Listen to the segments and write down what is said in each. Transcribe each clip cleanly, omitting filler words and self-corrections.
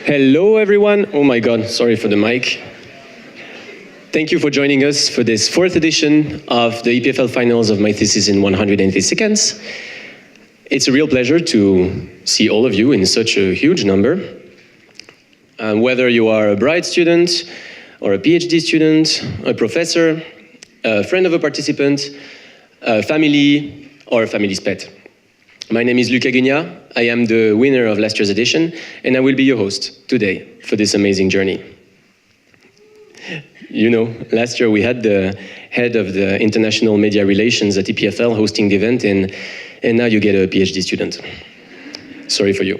Hello, everyone. Oh my God, sorry for the mic. Thank you for joining us for this fourth edition of the EPFL finals of my thesis in 180 seconds. It's a real pleasure to see all of you in such a huge number. Whether you are a bright student, or a PhD student, a professor, a friend of a participant, a family, or a family's pet. My name is Lucas Guignat. I am the winner of last year's edition, and I will be your host today for this amazing journey. You know, last year we had the head of the International Media Relations at EPFL hosting the event, and now you get a PhD student. Sorry for you.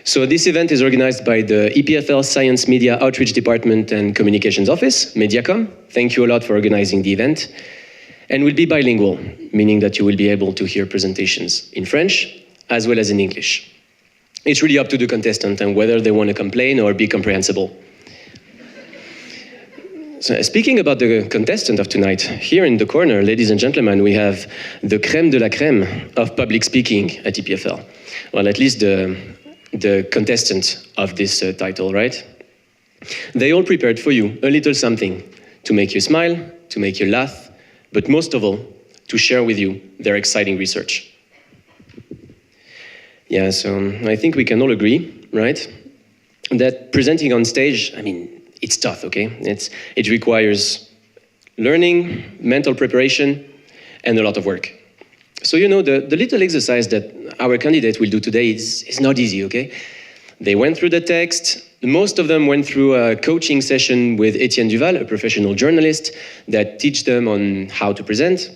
So this event is organized by the EPFL Science Media Outreach Department and Communications Office, Mediacom. Thank you a lot for organizing the event. And will be bilingual, meaning that you will be able to hear presentations in French as well as in English. It's really up to the contestant and whether they want to complain or be comprehensible. So speaking about the contestant of tonight, here in the corner, ladies and gentlemen, we have the crème de la crème of public speaking at EPFL. Well, at least the contestant of this title, right? They all prepared for you a little something to make you smile, to make you laugh, but most of all, to share with you their exciting research. Yeah, so I think we can all agree, right? That presenting on stage, I mean, it's tough, okay? It requires learning, mental preparation, and a lot of work. So, you know, the little exercise that our candidate will do today is not easy, okay? They went through the text. Most of them went through a coaching session with Etienne Duval, a professional journalist that teach them on how to present.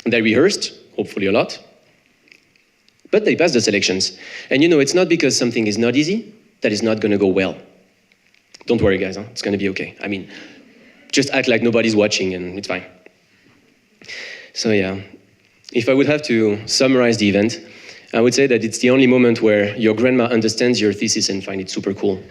They rehearsed, hopefully a lot, but they passed the selections. And you know, it's not because something is not easy that it's not gonna go well. Don't worry, guys, huh? It's gonna be okay. I mean, just act like nobody's watching and it's fine. So yeah, if I would have to summarize the event, I would say that it's the only moment where your grandma understands your thesis and finds it super cool.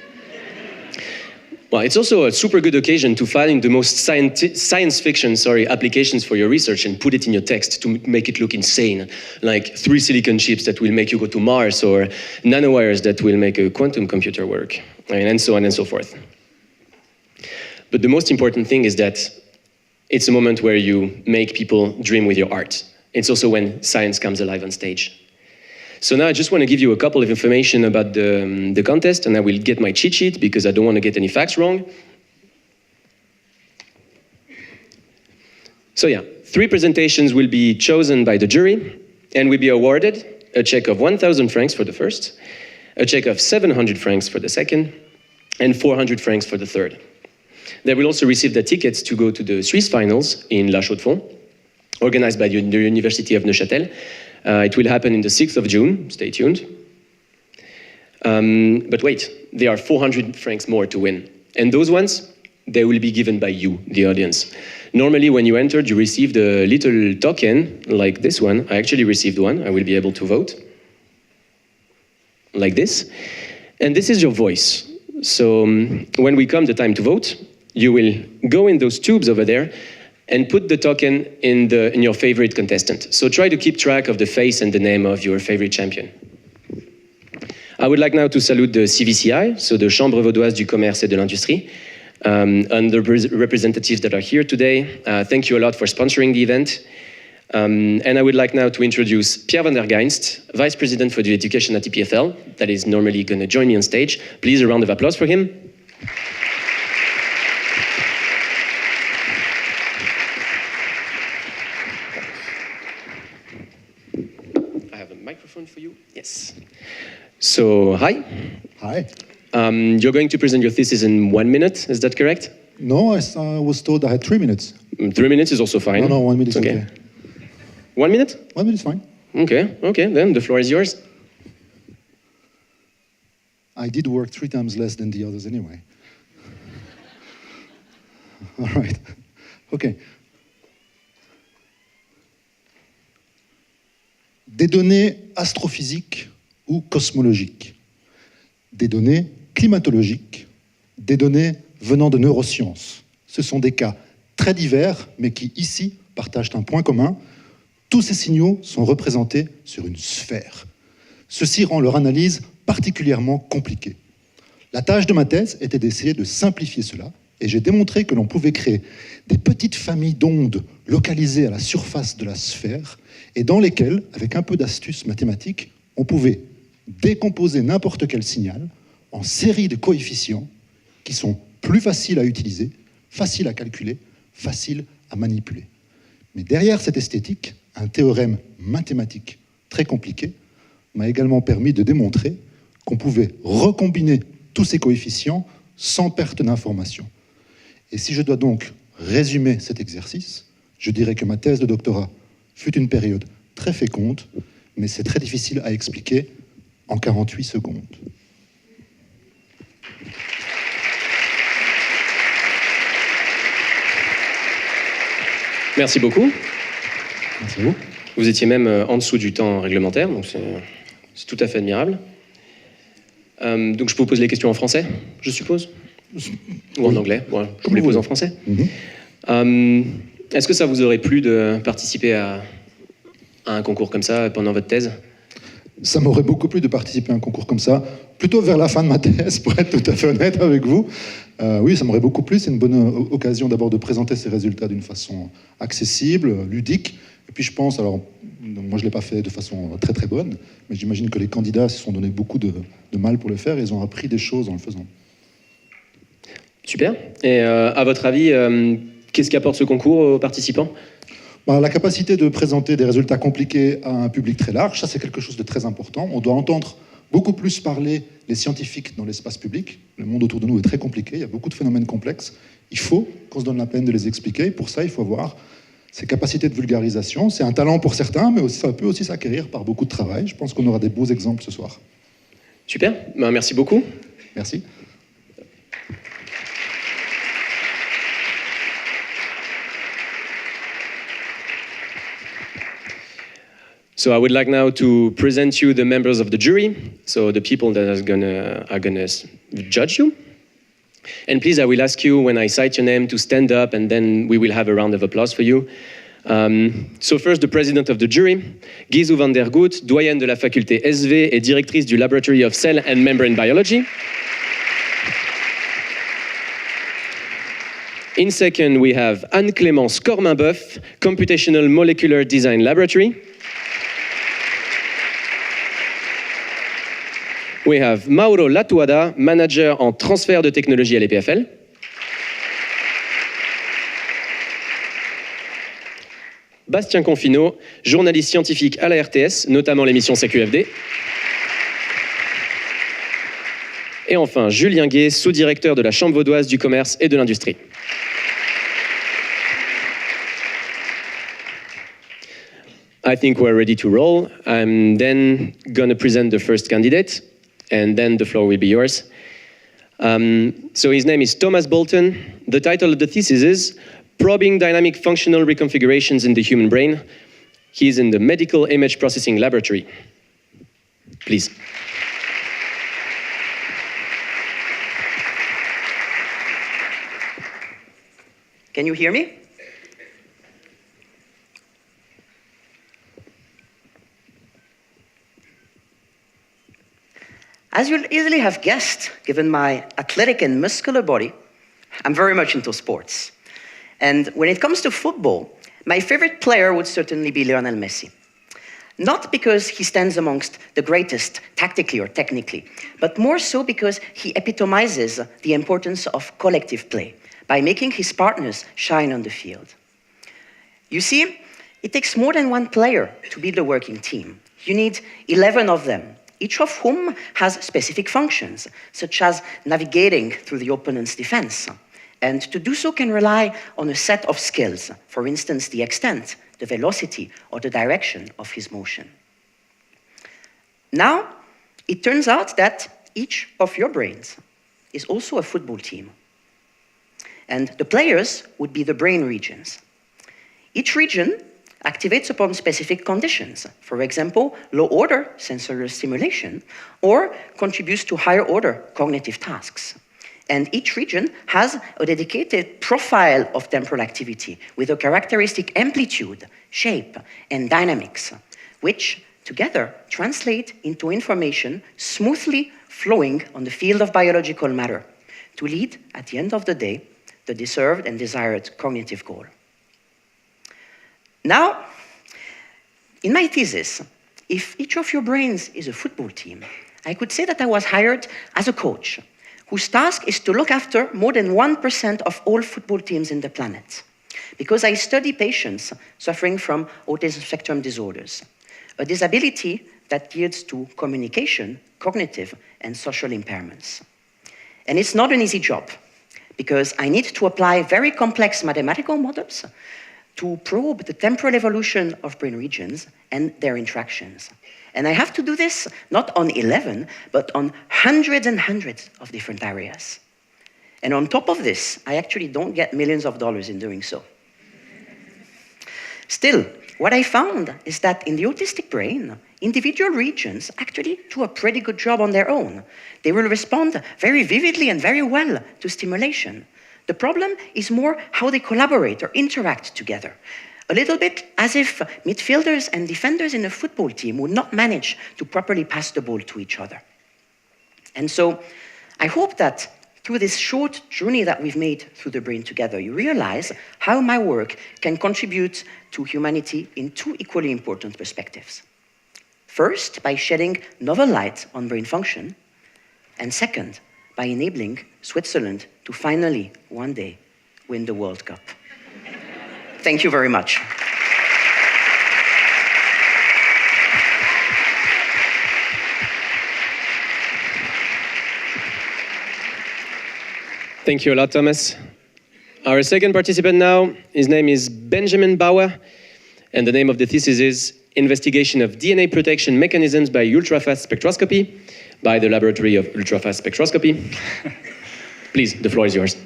Well, it's also a super good occasion to find the most science fiction applications for your research and put it in your text to make it look insane, like 3 silicon chips that will make you go to Mars, or nanowires that will make a quantum computer work, and so on and so forth. But the most important thing is that it's a moment where you make people dream with your art. It's also when science comes alive on stage. So now I just want to give you a couple of information about the contest, and I will get my cheat sheet because I don't want to get any facts wrong. So yeah, 3 presentations will be chosen by the jury and will be awarded a check of 1,000 francs for the first, a check of 700 francs for the second, and 400 francs for the third. They will also receive the tickets to go to the Swiss finals in La Chaux-de-Fonds, organized by the University of Neuchâtel. It will happen in the 6th of June, stay tuned. But wait, there are 400 francs more to win. And those ones, they will be given by you, the audience. Normally, when you entered, you received a little token, like this one. I actually received one. I will be able to vote, like this. And this is your voice. So when we come the time to vote, you will go in those tubes over there and put the token in your favorite contestant. So try to keep track of the face and the name of your favorite champion. I would like now to salute the CVCI, so the Chambre Vaudoise du Commerce et de l'Industrie, and the representatives that are here today. Thank you a lot for sponsoring the event. And I would like now to introduce Pierre van der Geinst, Vice President for the Education at EPFL, that is normally gonna join me on stage. Please, a round of applause for him. For you? Yes. So, hi. Hi. You're going to present your thesis in 1 minute, is that correct? No, I was told I had 3 minutes. 3 minutes is also fine. No, 1 minute is okay. 1 minute? 1 minute is fine. Okay, then the floor is yours. I did work 3 times less than the others anyway. All right, okay. Des données astrophysiques ou cosmologiques, des données climatologiques, des données venant de neurosciences. Ce sont des cas très divers, mais qui, ici, partagent un point commun. Tous ces signaux sont représentés sur une sphère. Ceci rend leur analyse particulièrement compliquée. La tâche de ma thèse était d'essayer de simplifier cela, et j'ai démontré que l'on pouvait créer des petites familles d'ondes localisées à la surface de la sphère, et dans lesquelles, avec un peu d'astuce mathématique, on pouvait décomposer n'importe quel signal en séries de coefficients qui sont plus faciles à utiliser, faciles à calculer, faciles à manipuler. Mais derrière cette esthétique, un théorème mathématique très compliqué m'a également permis de démontrer qu'on pouvait recombiner tous ces coefficients sans perte d'information. Et si je dois donc résumer cet exercice, je dirais que ma thèse de doctorat fut une période très féconde, mais c'est très difficile à expliquer en 48 secondes. Merci beaucoup. Merci à vous. Vous étiez même en dessous du temps réglementaire, donc c'est tout à fait admirable. Donc je vous pose les questions en français, je suppose? Ou en anglais? Bon, je vous les pose en français. Est-ce que ça vous aurait plu de participer à un concours comme ça pendant votre thèse? Ça m'aurait beaucoup plu de participer à un concours comme ça, plutôt vers la fin de ma thèse, pour être tout à fait honnête avec vous. Oui, ça m'aurait beaucoup plu. C'est une bonne occasion d'abord de présenter ces résultats d'une façon accessible, ludique. Et puis je pense, alors moi je ne l'ai pas fait de façon très très bonne, mais j'imagine que les candidats se sont donné beaucoup de mal pour le faire et ils ont appris des choses en le faisant. Super. Et à votre avis, qu'est-ce qu'apporte ce concours aux participants? La capacité de présenter des résultats compliqués à un public très large, ça c'est quelque chose de très important. On doit entendre beaucoup plus parler les scientifiques dans l'espace public. Le monde autour de nous est très compliqué, il y a beaucoup de phénomènes complexes. Il faut qu'on se donne la peine de les expliquer. Pour ça, il faut avoir ces capacités de vulgarisation. C'est un talent pour certains, mais aussi, ça peut aussi s'acquérir par beaucoup de travail. Je pense qu'on aura des beaux exemples ce soir. Super, merci beaucoup. Merci. So I would like now to present you the members of the jury, so the people that are gonna judge you. And please, I will ask you when I cite your name to stand up, and then we will have a round of applause for you. So first, the president of the jury, Guizou van der Goot, doyenne de la faculté SV et directrice du Laboratory of Cell and Membrane Biology. In second, we have Anne-Clémence Corminboeuf, Computational Molecular Design Laboratory. We have Mauro Latuada, manager en transfert de technologie à l'EPFL. Bastien Confino, journaliste scientifique à la RTS, notamment l'émission CQFD. Et enfin, Julien Gué, sous-directeur de la Chambre vaudoise du commerce et de l'industrie. I think we're ready to roll. I'm then going to present the first candidate, and then the floor will be yours. So his name is Thomas Bolton. The title of the thesis is Probing Dynamic Functional Reconfigurations in the Human Brain. He's in the Medical Image Processing Laboratory. Please. Can you hear me? As you'll easily have guessed, given my athletic and muscular body, I'm very much into sports. And when it comes to football, my favorite player would certainly be Lionel Messi. Not because he stands amongst the greatest tactically or technically, but more so because he epitomizes the importance of collective play by making his partners shine on the field. You see, it takes more than one player to build a working team. You need 11 of them, each of whom has specific functions, such as navigating through the opponent's defense. And to do so can rely on a set of skills, for instance, the extent, the velocity, or the direction of his motion. Now, it turns out that each of your brains is also a football team. And the players would be the brain regions. Each region activates upon specific conditions, for example, low-order sensory stimulation, or contributes to higher-order cognitive tasks. And each region has a dedicated profile of temporal activity with a characteristic amplitude, shape, and dynamics, which together translate into information smoothly flowing on the field of biological matter to lead, at the end of the day, the deserved and desired cognitive goal. Now, in my thesis, if each of your brains is a football team, I could say that I was hired as a coach whose task is to look after more than 1% of all football teams in the planet, because I study patients suffering from autism spectrum disorders, a disability that leads to communication, cognitive, and social impairments. And it's not an easy job, because I need to apply very complex mathematical models to probe the temporal evolution of brain regions and their interactions. And I have to do this not on 11, but on hundreds and hundreds of different areas. And on top of this, I actually don't get millions of dollars in doing so. Still, what I found is that in the autistic brain, individual regions actually do a pretty good job on their own. They will respond very vividly and very well to stimulation. The problem is more how they collaborate or interact together. A little bit as if midfielders and defenders in a football team would not manage to properly pass the ball to each other. And so I hope that through this short journey that we've made through the brain together, you realize how my work can contribute to humanity in two equally important perspectives. First, by shedding novel light on brain function, and second, by enabling Switzerland to finally, one day, win the World Cup. Thank you very much. Thank you a lot, Thomas. Our second participant now, his name is Benjamin Bauer, and the name of the thesis is Investigation of DNA Protection Mechanisms by Ultrafast Spectroscopy by the Laboratory of Ultrafast Spectroscopy. Please, the floor is yours.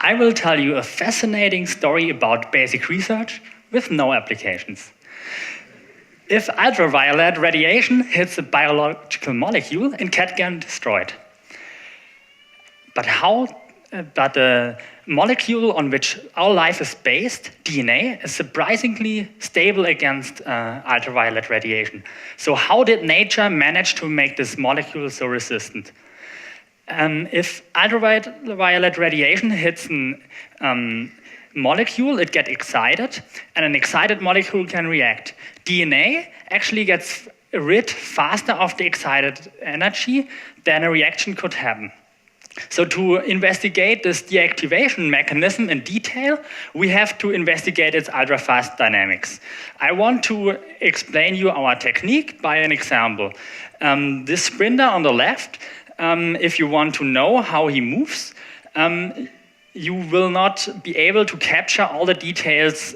I will tell you a fascinating story about basic research with no applications. If ultraviolet radiation hits a biological molecule, it can get destroyed. But the molecule on which our life is based, DNA, is surprisingly stable against ultraviolet radiation. So how did nature manage to make this molecule so resistant? If ultraviolet radiation hits a molecule, it gets excited, and an excited molecule can react. DNA actually gets rid faster of the excited energy than a reaction could happen. So to investigate this deactivation mechanism in detail, we have to investigate its ultrafast dynamics. I want to explain you our technique by an example. This sprinter on the left, if you want to know how he moves, you will not be able to capture all the details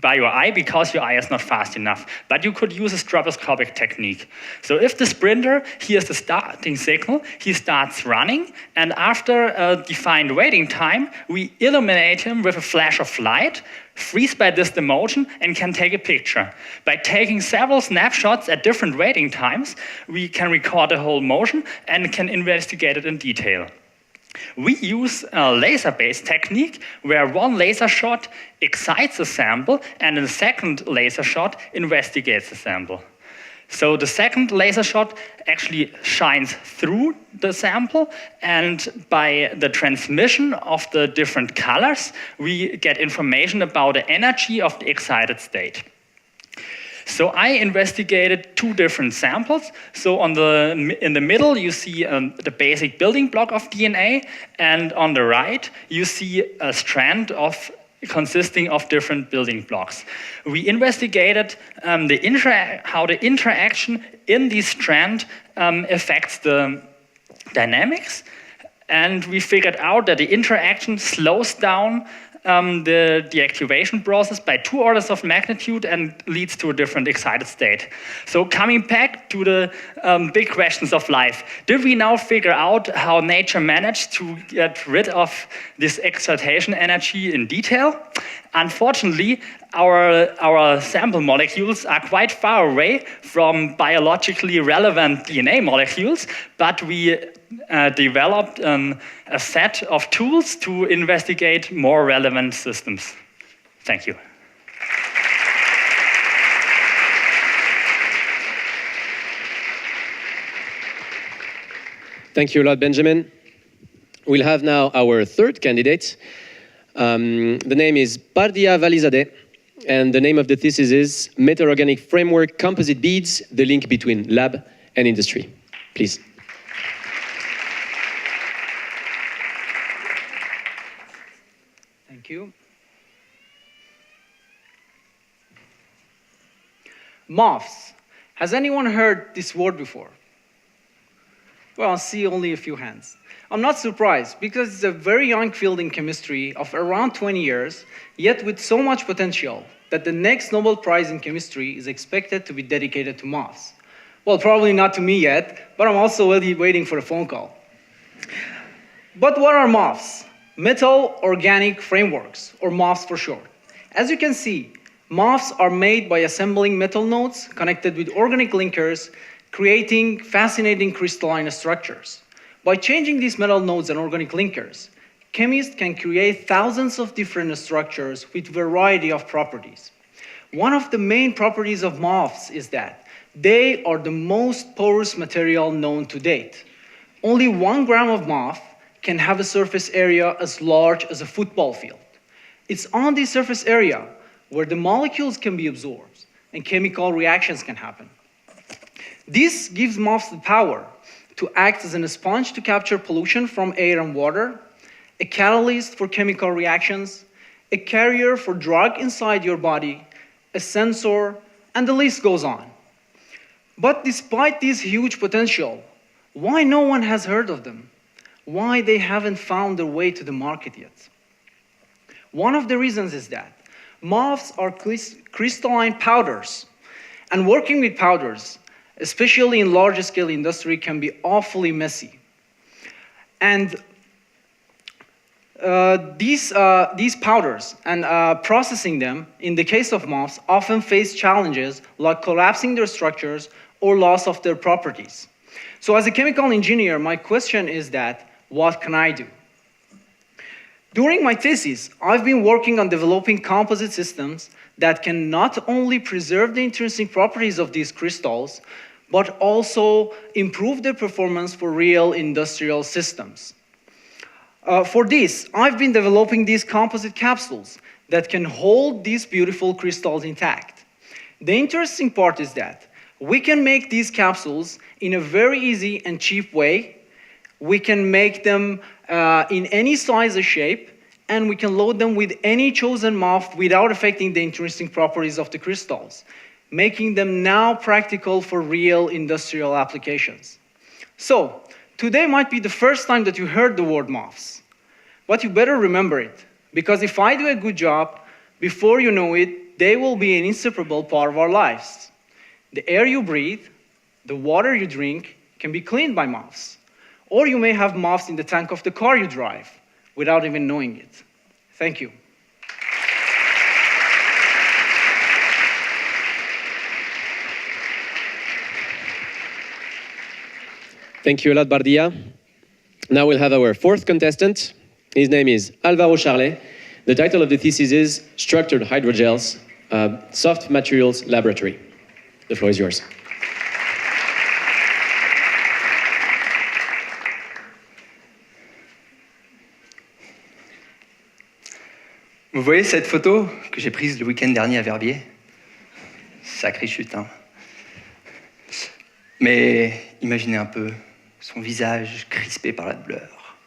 by your eye because your eye is not fast enough. But you could use a stroboscopic technique. So if the sprinter hears the starting signal, he starts running, and after a defined waiting time, we illuminate him with a flash of light, freeze by this the motion, and can take a picture. By taking several snapshots at different waiting times, we can record the whole motion and can investigate it in detail. We use a laser-based technique where one laser shot excites a sample and a second laser shot investigates the sample. So the second laser shot actually shines through the sample, and by the transmission of the different colors, we get information about the energy of the excited state. So I investigated two different samples. So in the middle, you see the basic building block of DNA, and on the right, you see a strand consisting of different building blocks. We investigated how the interaction in this strand affects the dynamics, and we figured out that the interaction slows down the deactivation process by 2 orders of magnitude and leads to a different excited state. So coming back to the big questions of life, did we now figure out how nature managed to get rid of this excitation energy in detail? Unfortunately, our sample molecules are quite far away from biologically relevant DNA molecules, but we developed a set of tools to investigate more relevant systems. Thank you. Thank you a lot, Benjamin. We'll have now our third candidate. The name is Bardia Valizadeh, and the name of the thesis is Metal-Organic Framework Composite Beads, the link between lab and industry. Please. Thank you. MOFs. Has anyone heard this word before? Well, I see only a few hands. I'm not surprised, because it's a very young field in chemistry of around 20 years, yet with so much potential that the next Nobel Prize in chemistry is expected to be dedicated to MOFs. Well, probably not to me yet, but I'm also waiting for a phone call. But what are MOFs? Metal Organic Frameworks, or MOFs for short. As you can see, MOFs are made by assembling metal nodes connected with organic linkers, creating fascinating crystalline structures. By changing these metal nodes and organic linkers, chemists can create thousands of different structures with a variety of properties. One of the main properties of MOFs is that they are the most porous material known to date. Only 1 gram of MOF can have a surface area as large as a football field. It's on this surface area where the molecules can be absorbed and chemical reactions can happen. This gives MOFs the power to act as a sponge to capture pollution from air and water, a catalyst for chemical reactions, a carrier for drug inside your body, a sensor, and the list goes on. But despite this huge potential, why no one has heard of them? Why they haven't found their way to the market yet? One of the reasons is that MOFs are crystalline powders, and working with powders, especially in large-scale industry, can be awfully messy. And these powders and processing them, in the case of MOFs, often face challenges like collapsing their structures or loss of their properties. So as a chemical engineer, my question is that, what can I do? During my thesis, I've been working on developing composite systems that can not only preserve the intrinsic properties of these crystals, but also improve their performance for real industrial systems. For this, I've been developing these composite capsules that can hold these beautiful crystals intact. The interesting part is that we can make these capsules in a very easy and cheap way. We can make them in any size or shape, and we can load them with any chosen MOF without affecting the intrinsic properties of the crystals, making them now practical for real industrial applications. So, today might be the first time that you heard the word MOFs, but you better remember it, because if I do a good job, before you know it, they will be an inseparable part of our lives. The air you breathe, the water you drink, can be cleaned by MOFs. Or you may have MOFs in the tank of the car you drive, without even knowing it. Thank you. Thank you a lot, Bardia. Now we'll have our fourth contestant. His name is Alvaro Charlet. The title of the thesis is Structured Hydrogels, Soft Materials Laboratory. The floor is yours. Vous voyez cette photo que j'ai prise le week-end dernier à Verbier? Sacrée chute, hein. Mais imaginez un peu son visage crispé par la douleur.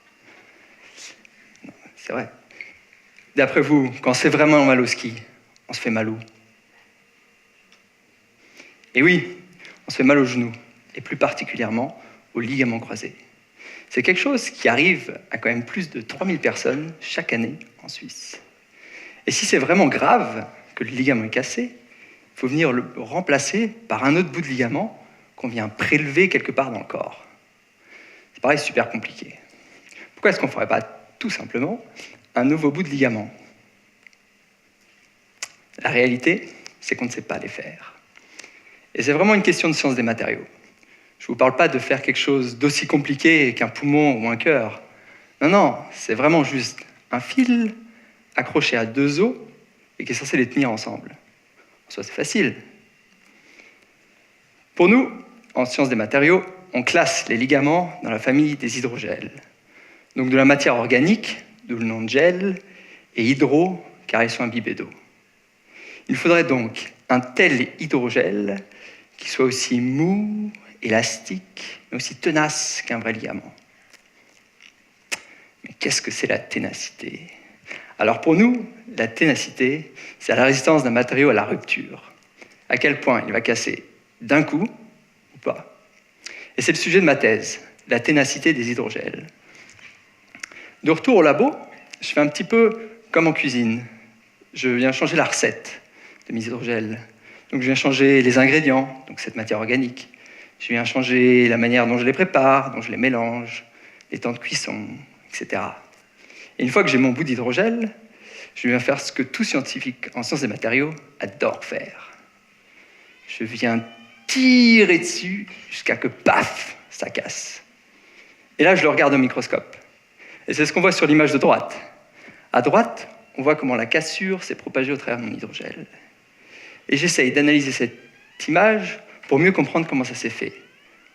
C'est vrai. D'après vous, quand c'est vraiment mal au ski, on se fait mal où? Et oui, on se fait mal aux genoux, et plus particulièrement aux ligaments croisés. C'est quelque chose qui arrive à quand même plus de 3000 personnes chaque année en Suisse. Et si c'est vraiment grave que le ligament est cassé, il faut venir le remplacer par un autre bout de ligament qu'on vient prélever quelque part dans le corps. C'est pareil, super compliqué. Pourquoi est-ce qu'on ne ferait pas tout simplement un nouveau bout de ligament? La réalité, c'est qu'on ne sait pas les faire. Et c'est vraiment une question de science des matériaux. Je ne vous parle pas de faire quelque chose d'aussi compliqué qu'un poumon ou un cœur. Non, non, c'est vraiment juste un fil accroché à deux os et qui est censé les tenir ensemble. En soi, c'est facile. Pour nous, en sciences des matériaux, on classe les ligaments dans la famille des hydrogels. Donc de la matière organique, d'où le nom de gel, et hydro, car ils sont imbibés d'eau. Il faudrait donc un tel hydrogel qui soit aussi mou, élastique, mais aussi tenace qu'un vrai ligament. Mais qu'est-ce que c'est la ténacité? Alors pour nous, la ténacité, c'est la résistance d'un matériau à la rupture. À quel point il va casser d'un coup ou pas. Et c'est le sujet de ma thèse, la ténacité des hydrogels. De retour au labo, je fais un petit peu comme en cuisine. Je viens changer la recette de mes hydrogels. Donc je viens changer les ingrédients, donc cette matière organique. Je viens changer la manière dont je les prépare, dont je les mélange, les temps de cuisson, etc. Et une fois que j'ai mon bout d'hydrogel, je viens faire ce que tout scientifique en sciences des matériaux adore faire. Je viens tirer dessus jusqu'à que, paf, ça casse. Et là, je le regarde au microscope. Et c'est ce qu'on voit sur l'image de droite. À droite, on voit comment la cassure s'est propagée au travers de mon hydrogel. Et j'essaye d'analyser cette image pour mieux comprendre comment ça s'est fait,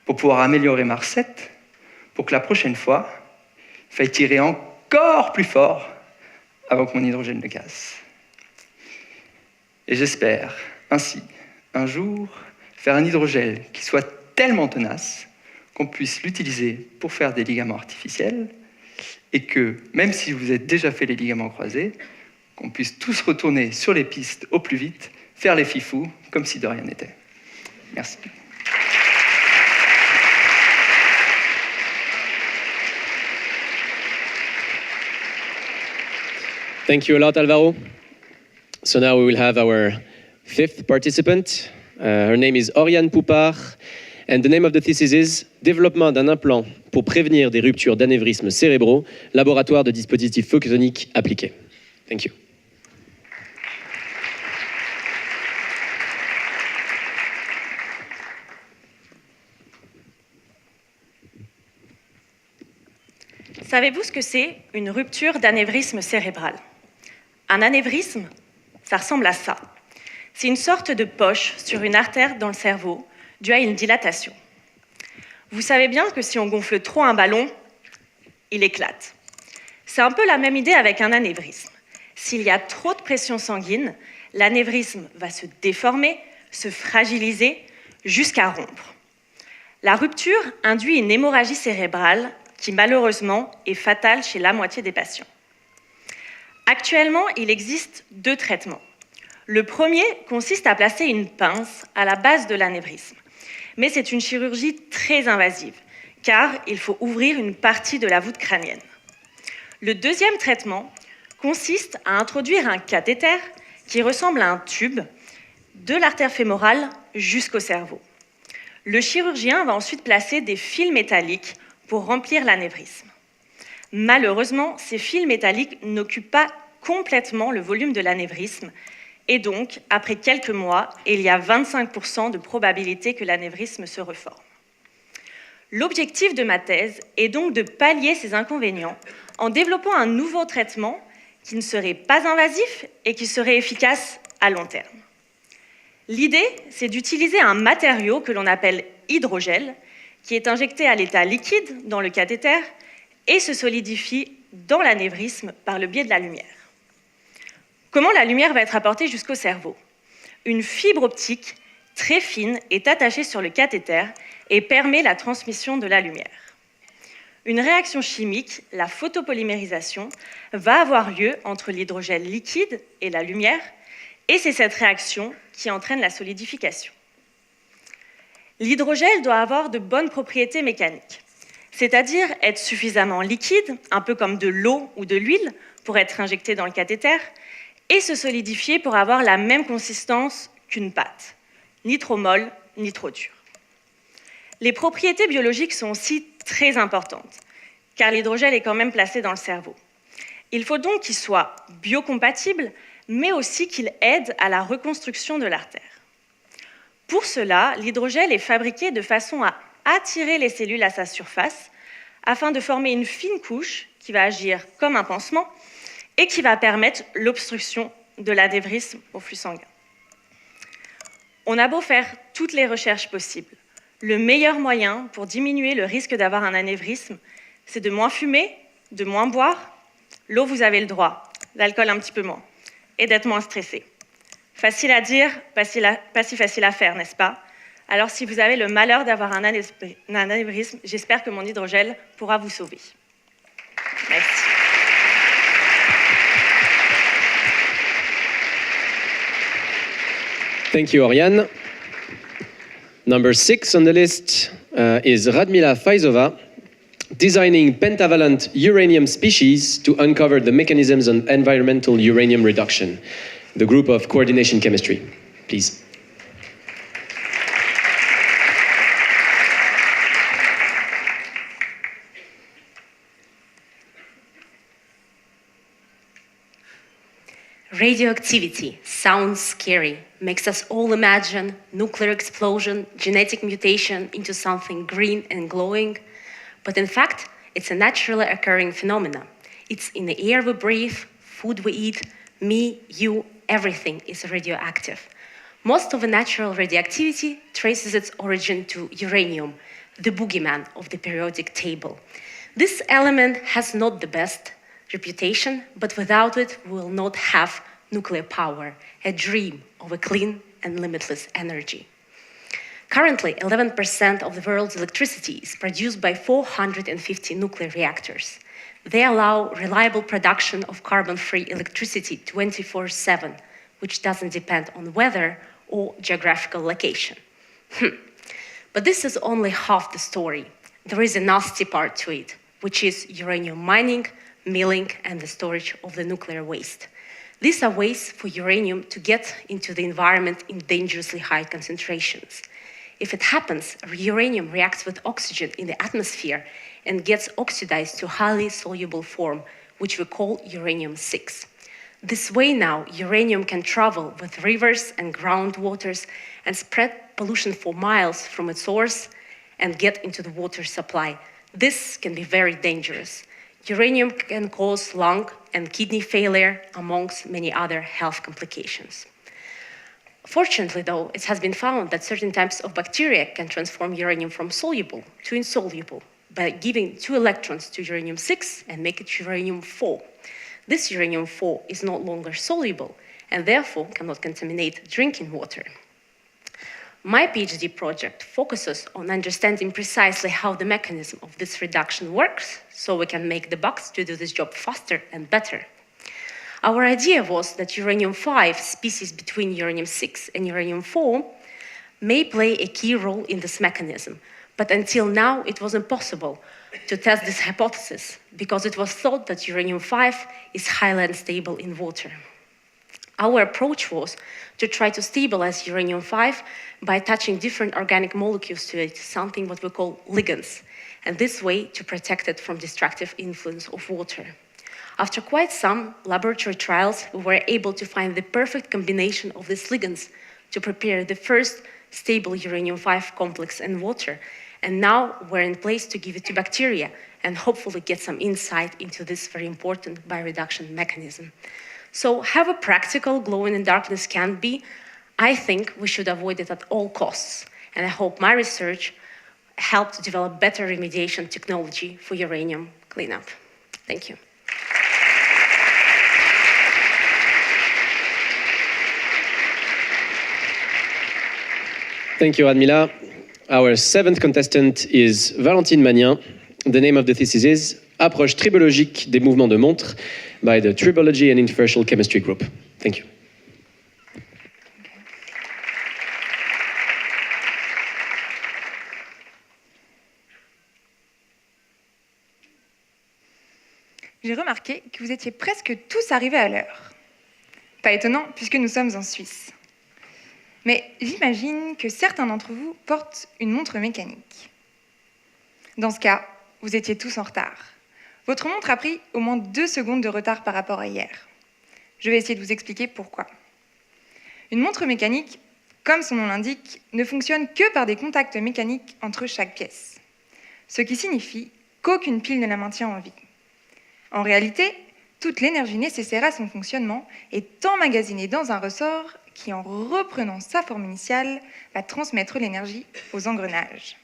pour pouvoir améliorer ma recette, pour que la prochaine fois, il faille tirer encore plus fort avant que mon hydrogène ne casse. Et j'espère ainsi, un jour, faire un hydrogel qui soit tellement tenace qu'on puisse l'utiliser pour faire des ligaments artificiels et que, même si vous avez déjà fait les ligaments croisés, qu'on puisse tous retourner sur les pistes au plus vite, faire les fifous comme si de rien n'était. Merci. Thank you a lot, Alvaro. So now we will have our fifth participant. Her name is Oriane Poupard, and the name of the thesis is Développement d'un implant pour prévenir des ruptures d'anévrismes cérébraux, laboratoire de dispositifs photoniques appliqués. Thank you. Savez-vous ce que c'est une rupture d'anévrisme cérébral? Un anévrisme, ça ressemble à ça. C'est une sorte de poche sur une artère dans le cerveau due à une dilatation. Vous savez bien que si on gonfle trop un ballon, il éclate. C'est un peu la même idée avec un anévrisme. S'il y a trop de pression sanguine, l'anévrisme va se déformer, se fragiliser, jusqu'à rompre. La rupture induit une hémorragie cérébrale qui malheureusement est fatale chez la moitié des patients. Actuellement, il existe 2 traitements. Le premier consiste à placer une pince à la base de l'anévrisme. Mais c'est une chirurgie très invasive, car il faut ouvrir une partie de la voûte crânienne. Le deuxième traitement consiste à introduire un cathéter qui ressemble à un tube de l'artère fémorale jusqu'au cerveau. Le chirurgien va ensuite placer des fils métalliques pour remplir l'anévrisme. Malheureusement, ces fils métalliques n'occupent pas complètement le volume de l'anévrisme et donc, après quelques mois, il y a 25% de probabilité que l'anévrisme se reforme. L'objectif de ma thèse est donc de pallier ces inconvénients en développant un nouveau traitement qui ne serait pas invasif et qui serait efficace à long terme. L'idée, c'est d'utiliser un matériau que l'on appelle hydrogel, qui est injecté à l'état liquide dans le cathéter et se solidifie dans l'anévrisme par le biais de la lumière. Comment la lumière va être apportée jusqu'au cerveau? Une fibre optique très fine est attachée sur le cathéter et permet la transmission de la lumière. Une réaction chimique, la photopolymérisation, va avoir lieu entre l'hydrogel liquide et la lumière, et c'est cette réaction qui entraîne la solidification. L'hydrogel doit avoir de bonnes propriétés mécaniques, c'est-à-dire être suffisamment liquide, un peu comme de l'eau ou de l'huile, pour être injecté dans le cathéter, et se solidifier pour avoir la même consistance qu'une pâte, ni trop molle, ni trop dure. Les propriétés biologiques sont aussi très importantes, car l'hydrogel est quand même placé dans le cerveau. Il faut donc qu'il soit biocompatible, mais aussi qu'il aide à la reconstruction de l'artère. Pour cela, l'hydrogel est fabriqué de façon à attirer les cellules à sa surface afin de former une fine couche qui va agir comme un pansement et qui va permettre l'obstruction de l'anévrisme au flux sanguin. On a beau faire toutes les recherches possibles, le meilleur moyen pour diminuer le risque d'avoir un anévrisme, c'est de moins fumer, de moins boire. L'eau, vous avez le droit, l'alcool un petit peu moins, et d'être moins stressé. Facile à dire, pas si facile à faire, n'est-ce pas? Alors si vous avez le malheur d'avoir un anévrisme, j'espère que mon hydrogel pourra vous sauver. Merci. Thank you, Oriane. Number 6 on the list is Radmila Faizova, designing pentavalent uranium species to uncover the mechanisms of environmental uranium reduction. The group of coordination chemistry, please. Radioactivity sounds scary, makes us all imagine nuclear explosion, genetic mutation into something green and glowing. But in fact, it's a naturally occurring phenomenon. It's in the air we breathe, food we eat, me, you, everything is radioactive. Most of the natural radioactivity traces its origin to uranium, the boogeyman of the periodic table. This element has not the best reputation, but without it, we will not have nuclear power, a dream of a clean and limitless energy. Currently, 11% of the world's electricity is produced by 450 nuclear reactors. They allow reliable production of carbon-free electricity 24/7, which doesn't depend on weather or geographical location. But this is only half the story. There is a nasty part to it, which is uranium mining, milling, and the storage of the nuclear waste. These are ways for uranium to get into the environment in dangerously high concentrations. If it happens, uranium reacts with oxygen in the atmosphere and gets oxidized to a highly soluble form, which we call uranium-6. This way now, uranium can travel with rivers and groundwaters and spread pollution for miles from its source and get into the water supply. This can be very dangerous. Uranium can cause lung and kidney failure, amongst many other health complications. Fortunately, though, it has been found that certain types of bacteria can transform uranium from soluble to insoluble by giving 2 electrons to uranium-6 and make it uranium-4. This uranium-4 is no longer soluble and therefore cannot contaminate drinking water. My PhD project focuses on understanding precisely how the mechanism of this reduction works, so we can make the bugs to do this job faster and better. Our idea was that uranium-5, species between uranium-6 and uranium-4, may play a key role in this mechanism, but until now it was impossible to test this hypothesis because it was thought that uranium-5 is highly unstable in water. Our approach was to try to stabilize uranium-5 by attaching different organic molecules to it, something what we call ligands, and this way to protect it from destructive influence of water. After quite some laboratory trials, we were able to find the perfect combination of these ligands to prepare the first stable uranium-5 complex in water, and now we're in place to give it to bacteria and hopefully get some insight into this very important bioreduction mechanism. So however practical glowing in darkness can be, I think we should avoid it at all costs. And I hope my research helped to develop better remediation technology for uranium cleanup. Thank you. Thank you, Radmila. Our 7th contestant is Valentin Magnin. The name of the thesis is Approche tribologique des mouvements de montre by the Tribology and Interferential Chemistry Group. Thank you. J'ai remarqué que vous étiez presque tous arrivés à l'heure. Pas étonnant, puisque nous sommes en Suisse. Mais j'imagine que certains d'entre vous portent une montre mécanique. Dans ce cas, vous étiez tous en retard. Votre montre a pris au moins 2 secondes de retard par rapport à hier. Je vais essayer de vous expliquer pourquoi. Une montre mécanique, comme son nom l'indique, ne fonctionne que par des contacts mécaniques entre chaque pièce, ce qui signifie qu'aucune pile ne la maintient en vie. En réalité, toute l'énergie nécessaire à son fonctionnement est emmagasinée dans un ressort qui, en reprenant sa forme initiale, va transmettre l'énergie aux engrenages.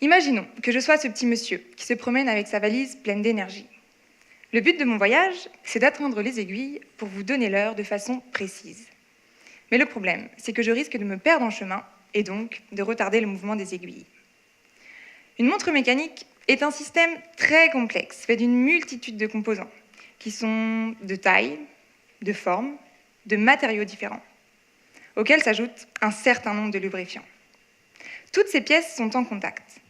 Imaginons que je sois ce petit monsieur qui se promène avec sa valise pleine d'énergie. Le but de mon voyage, c'est d'atteindre les aiguilles pour vous donner l'heure de façon précise. Mais le problème, c'est que je risque de me perdre en chemin et donc de retarder le mouvement des aiguilles. Une montre mécanique est un système très complexe, fait d'une multitude de composants, qui sont de taille, de forme, de matériaux différents, auxquels s'ajoute un certain nombre de lubrifiants. Toutes ces pièces sont en contact,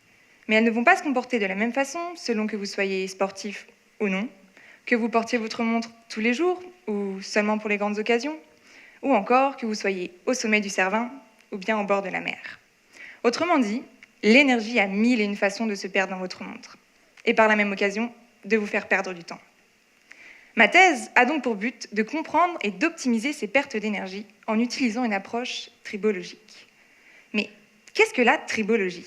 mais elles ne vont pas se comporter de la même façon selon que vous soyez sportif ou non, que vous portiez votre montre tous les jours ou seulement pour les grandes occasions, ou encore que vous soyez au sommet du Cervin ou bien au bord de la mer. Autrement dit, l'énergie a mille et une façons de se perdre dans votre montre, et par la même occasion, de vous faire perdre du temps. Ma thèse a donc pour but de comprendre et d'optimiser ces pertes d'énergie en utilisant une approche tribologique. Mais qu'est-ce que la tribologie ?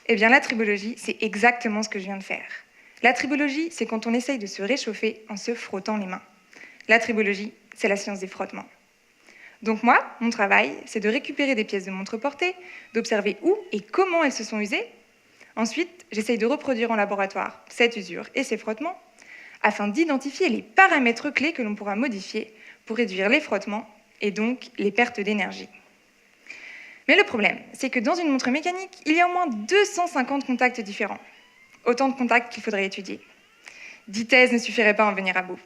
Eh bien, la tribologie, c'est exactement ce que je viens de faire. La tribologie, c'est quand on essaye de se réchauffer en se frottant les mains. La tribologie, c'est la science des frottements. Donc moi, mon travail, c'est de récupérer des pièces de montre portée, d'observer où et comment elles se sont usées. Ensuite, j'essaye de reproduire en laboratoire cette usure et ces frottements afin d'identifier les paramètres clés que l'on pourra modifier pour réduire les frottements et donc les pertes d'énergie. Mais le problème, c'est que dans une montre mécanique, il y a au moins 250 contacts différents. Autant de contacts qu'il faudrait étudier. 10 thèses ne suffiraient pas à en venir à bout.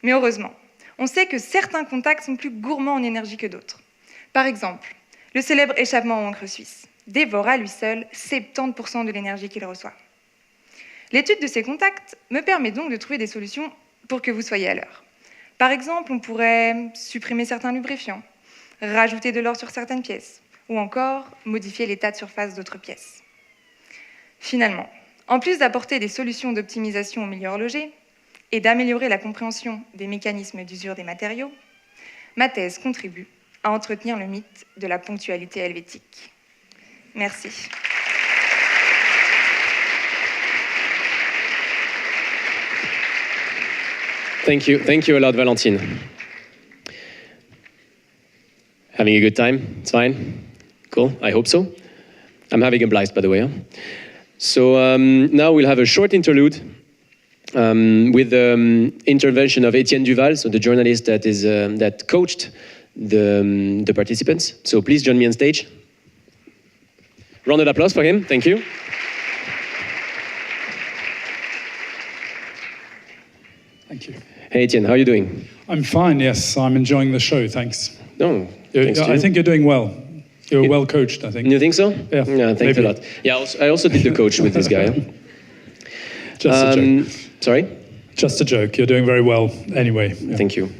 Mais heureusement, on sait que certains contacts sont plus gourmands en énergie que d'autres. Par exemple, le célèbre échappement en encre suisse dévore à lui seul 70% de l'énergie qu'il reçoit. L'étude de ces contacts me permet donc de trouver des solutions pour que vous soyez à l'heure. Par exemple, on pourrait supprimer certains lubrifiants, rajouter de l'or sur certaines pièces, ou encore modifier l'état de surface d'autres pièces. Finalement, en plus d'apporter des solutions d'optimisation au milieu horloger et d'améliorer la compréhension des mécanismes d'usure des matériaux, ma thèse contribue à entretenir le mythe de la ponctualité helvétique. Merci. Thank you a lot, Valentin. Having a good time? It's fine? Cool, I hope so. I'm having a blast, by the way. Huh? So now we'll have a short interlude with the intervention of Etienne Duval, so the journalist that coached the participants. So please join me on stage. Round of applause for him. Thank you. Thank you. Hey, Etienne, how are you doing? I'm fine, yes. I'm enjoying the show, thanks. No, thanks to I you. think you're doing well. You're well coached, I think. You think so? Yeah, thanks maybe. a lot. Yeah, I also did the coach with this guy. Huh? Just a joke. Sorry? Just a joke. You're doing very well anyway. Yeah. Thank you.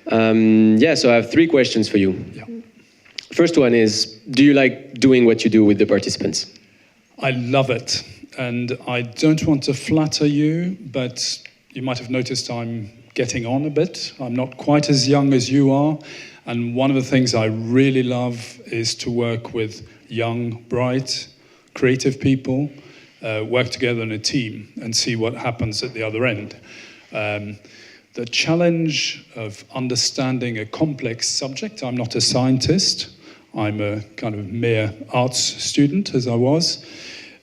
So I have 3 questions for you. Yeah. First one is, do you like doing what you do with the participants? I love it. And I don't want to flatter you, but you might have noticed I'm getting on a bit. I'm not quite as young as you are. And one of the things I really love is to work with young, bright, creative people, work together in a team and see what happens at the other end. The challenge of understanding a complex subject, I'm not a scientist, I'm a kind of mere arts student as I was,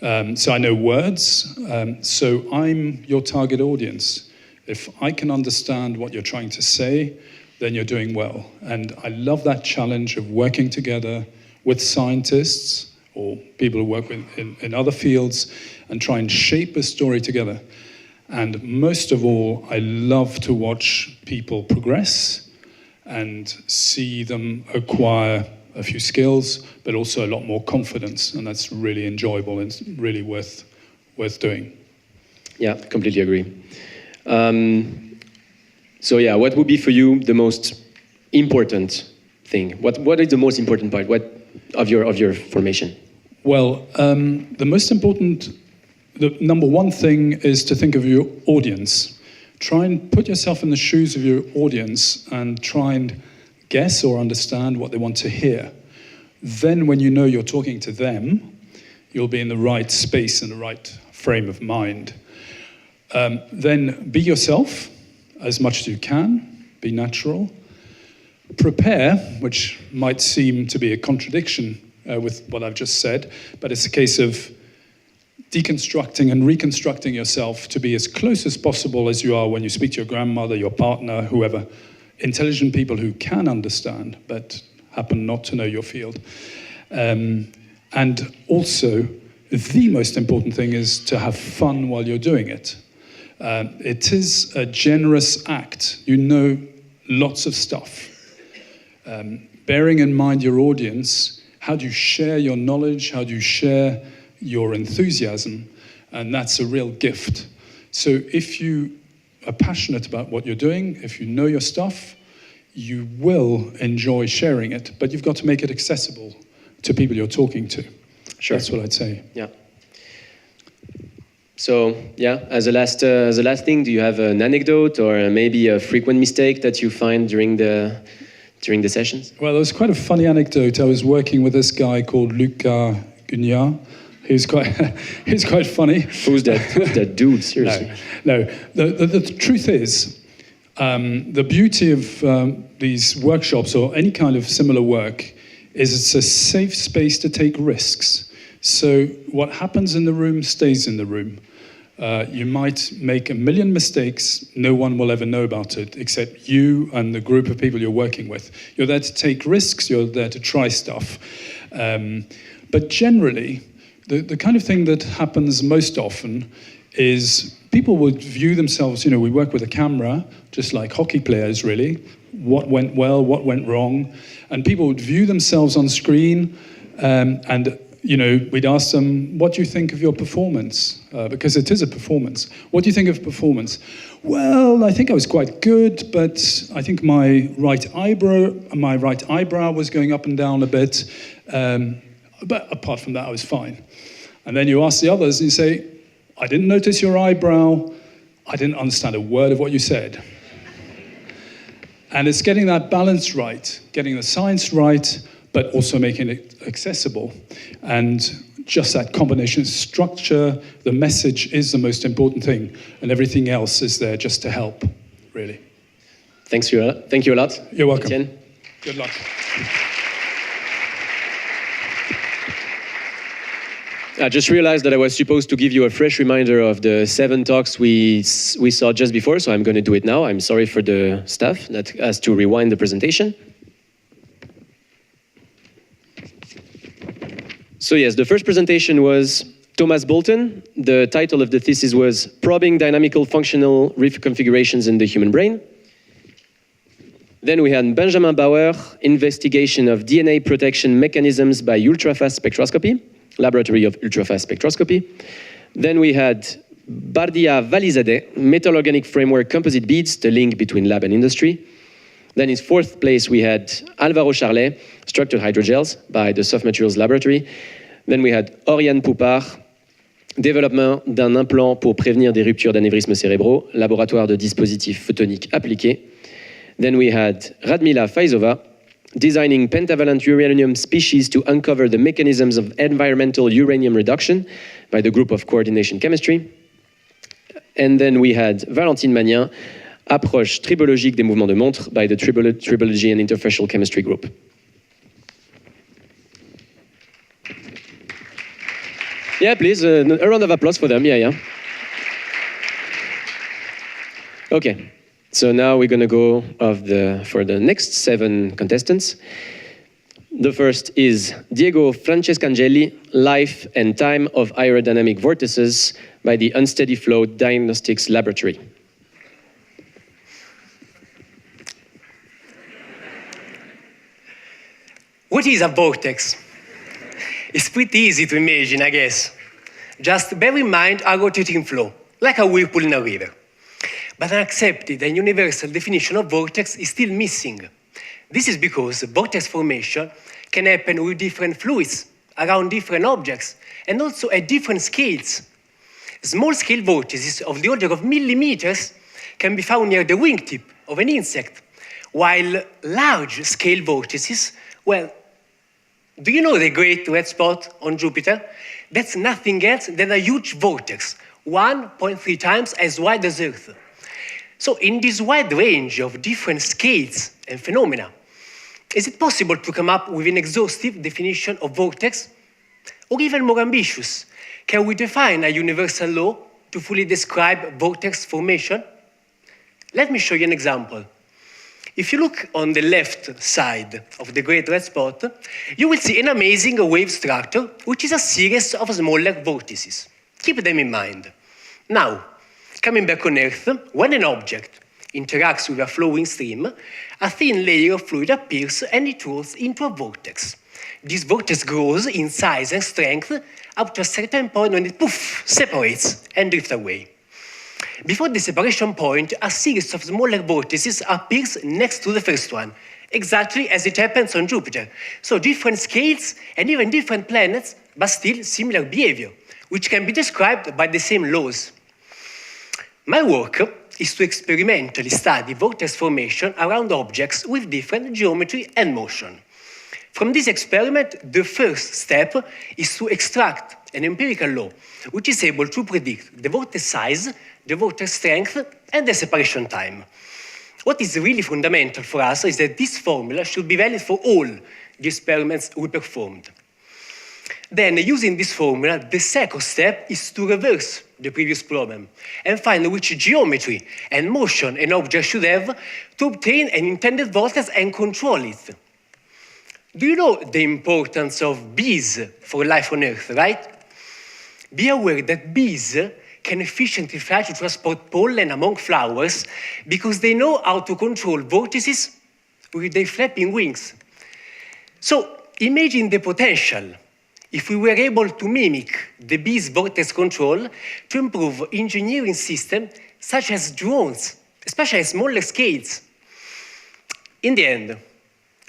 so I know words, so I'm your target audience. If I can understand what you're trying to say, then you're doing well. And I love that challenge of working together with scientists or people who work in other fields and try and shape a story together. And most of all, I love to watch people progress and see them acquire a few skills, but also a lot more confidence. And that's really enjoyable and it's really worth doing. Yeah, completely agree. What would be for you the most important thing? What is the most important part of your formation? Well, the most important the number one thing is to think of your audience. Try and put yourself in the shoes of your audience and try and guess or understand what they want to hear. Then when you know you're talking to them, you'll be in the right space and the right frame of mind. Then be yourself as much as you can, be natural. Prepare, which might seem to be a contradiction with what I've just said, but it's a case of deconstructing and reconstructing yourself to be as close as possible as you are when you speak to your grandmother, your partner, whoever. Intelligent people who can understand, but happen not to know your field. And also, the most important thing is to have fun while you're doing it. It is a generous act. You know lots of stuff. Bearing in mind your audience, how do you share your knowledge? How do you share your enthusiasm? And that's a real gift. So if you are passionate about what you're doing, if you know your stuff, you will enjoy sharing it, but you've got to make it accessible to people you're talking to. Sure. That's what I'd say. Yeah. So, yeah, as a last thing, do you have an anecdote or maybe a frequent mistake that you find during the sessions? Well, there was quite a funny anecdote. I was working with this guy called Luca Gugnard. He's quite funny. Who's that dude? Seriously. No. The truth is, the beauty of these workshops or any kind of similar work is it's a safe space to take risks. So what happens in the room stays in the room. You might make a million mistakes, no one will ever know about it except you and the group of people you're working with. You're there to take risks, you're there to try stuff. But generally, the kind of thing that happens most often is people would view themselves, we work with a camera, just like hockey players really, what went well, what went wrong, and people would view themselves on screen and we'd ask them, what do you think of your performance? Because it is a performance. What do you think of performance? Well, I think I was quite good, but I think my right eyebrow was going up and down a bit. But apart from that, I was fine. And then you ask the others and you say, I didn't notice your eyebrow. I didn't understand a word of what you said. And it's getting that balance right, getting the science right, but also making it accessible. And just that combination of structure, the message is the most important thing, and everything else is there just to help, really. Thank you a lot. You're welcome. Etienne. Good luck. I just realized that I was supposed to give you a fresh reminder of the 7 talks we saw just before, so I'm going to do it now. I'm sorry for the staff that has to rewind the presentation. So yes, the first presentation was Thomas Bolton. The title of the thesis was Probing Dynamical Functional Reconfigurations in the Human Brain. Then we had Benjamin Bauer, Investigation of DNA Protection Mechanisms by Ultrafast Spectroscopy, Laboratory of Ultrafast Spectroscopy. Then we had Bardia Valizadeh, Metal Organic Framework Composite Beads, the link between lab and industry. Then in 4th place, we had Alvaro Charlet, Structured Hydrogels by the Soft Materials Laboratory. Then we had Oriane Poupard, Développement d'un implant pour prévenir des ruptures d'anévrismes cérébraux, Laboratoire de dispositifs photoniques appliqués. Then we had Radmila Faizova, Designing Pentavalent Uranium Species to Uncover the Mechanisms of Environmental Uranium Reduction by the Group of Coordination Chemistry. And then we had Valentin Magnin, Approche tribologique des mouvements de montre by the Tribology and Interfacial Chemistry Group. Yeah, please, a round of applause for them. Yeah. Okay, so now we're going to go for the next 7 contestants. The first is Diego Francescangeli, Life and Time of Aerodynamic Vortices by the Unsteady Flow Diagnostics Laboratory. What is a vortex? It's pretty easy to imagine, I guess. Just bear in mind a rotating flow, like a whirlpool in a river. But an accepted and universal definition of vortex is still missing. This is because vortex formation can happen with different fluids, around different objects, and also at different scales. Small-scale vortices of the order of millimeters can be found near the wingtip of an insect, while large-scale vortices, well, do you know the great red spot on Jupiter? That's nothing else than a huge vortex, 1.3 times as wide as Earth. So in this wide range of different scales and phenomena, is it possible to come up with an exhaustive definition of vortex? Or even more ambitious, can we define a universal law to fully describe vortex formation? Let me show you an example. If you look on the left side of the great red spot, you will see an amazing wave structure, which is a series of smaller vortices. Keep them in mind. Now, coming back on Earth, when an object interacts with a flowing stream, a thin layer of fluid appears and it rolls into a vortex. This vortex grows in size and strength up to a certain point when it poof, separates and drifts away. Before the separation point, a series of smaller vortices appears next to the first one, exactly as it happens on Jupiter. So different scales and even different planets, but still similar behavior, which can be described by the same laws. My work is to experimentally study vortex formation around objects with different geometry and motion. From this experiment, the first step is to extract an empirical law, which is able to predict the vortex size, the vortex strength, and the separation time. What is really fundamental for us is that this formula should be valid for all the experiments we performed. Then, using this formula, the second step is to reverse the previous problem and find which geometry and motion an object should have to obtain an intended vortex and control it. Do you know the importance of bees for life on Earth, right? Be aware that bees can efficiently fly to transport pollen among flowers because they know how to control vortices with their flapping wings. So imagine the potential if we were able to mimic the bees' vortex control to improve engineering systems such as drones, especially at smaller scales. In the end,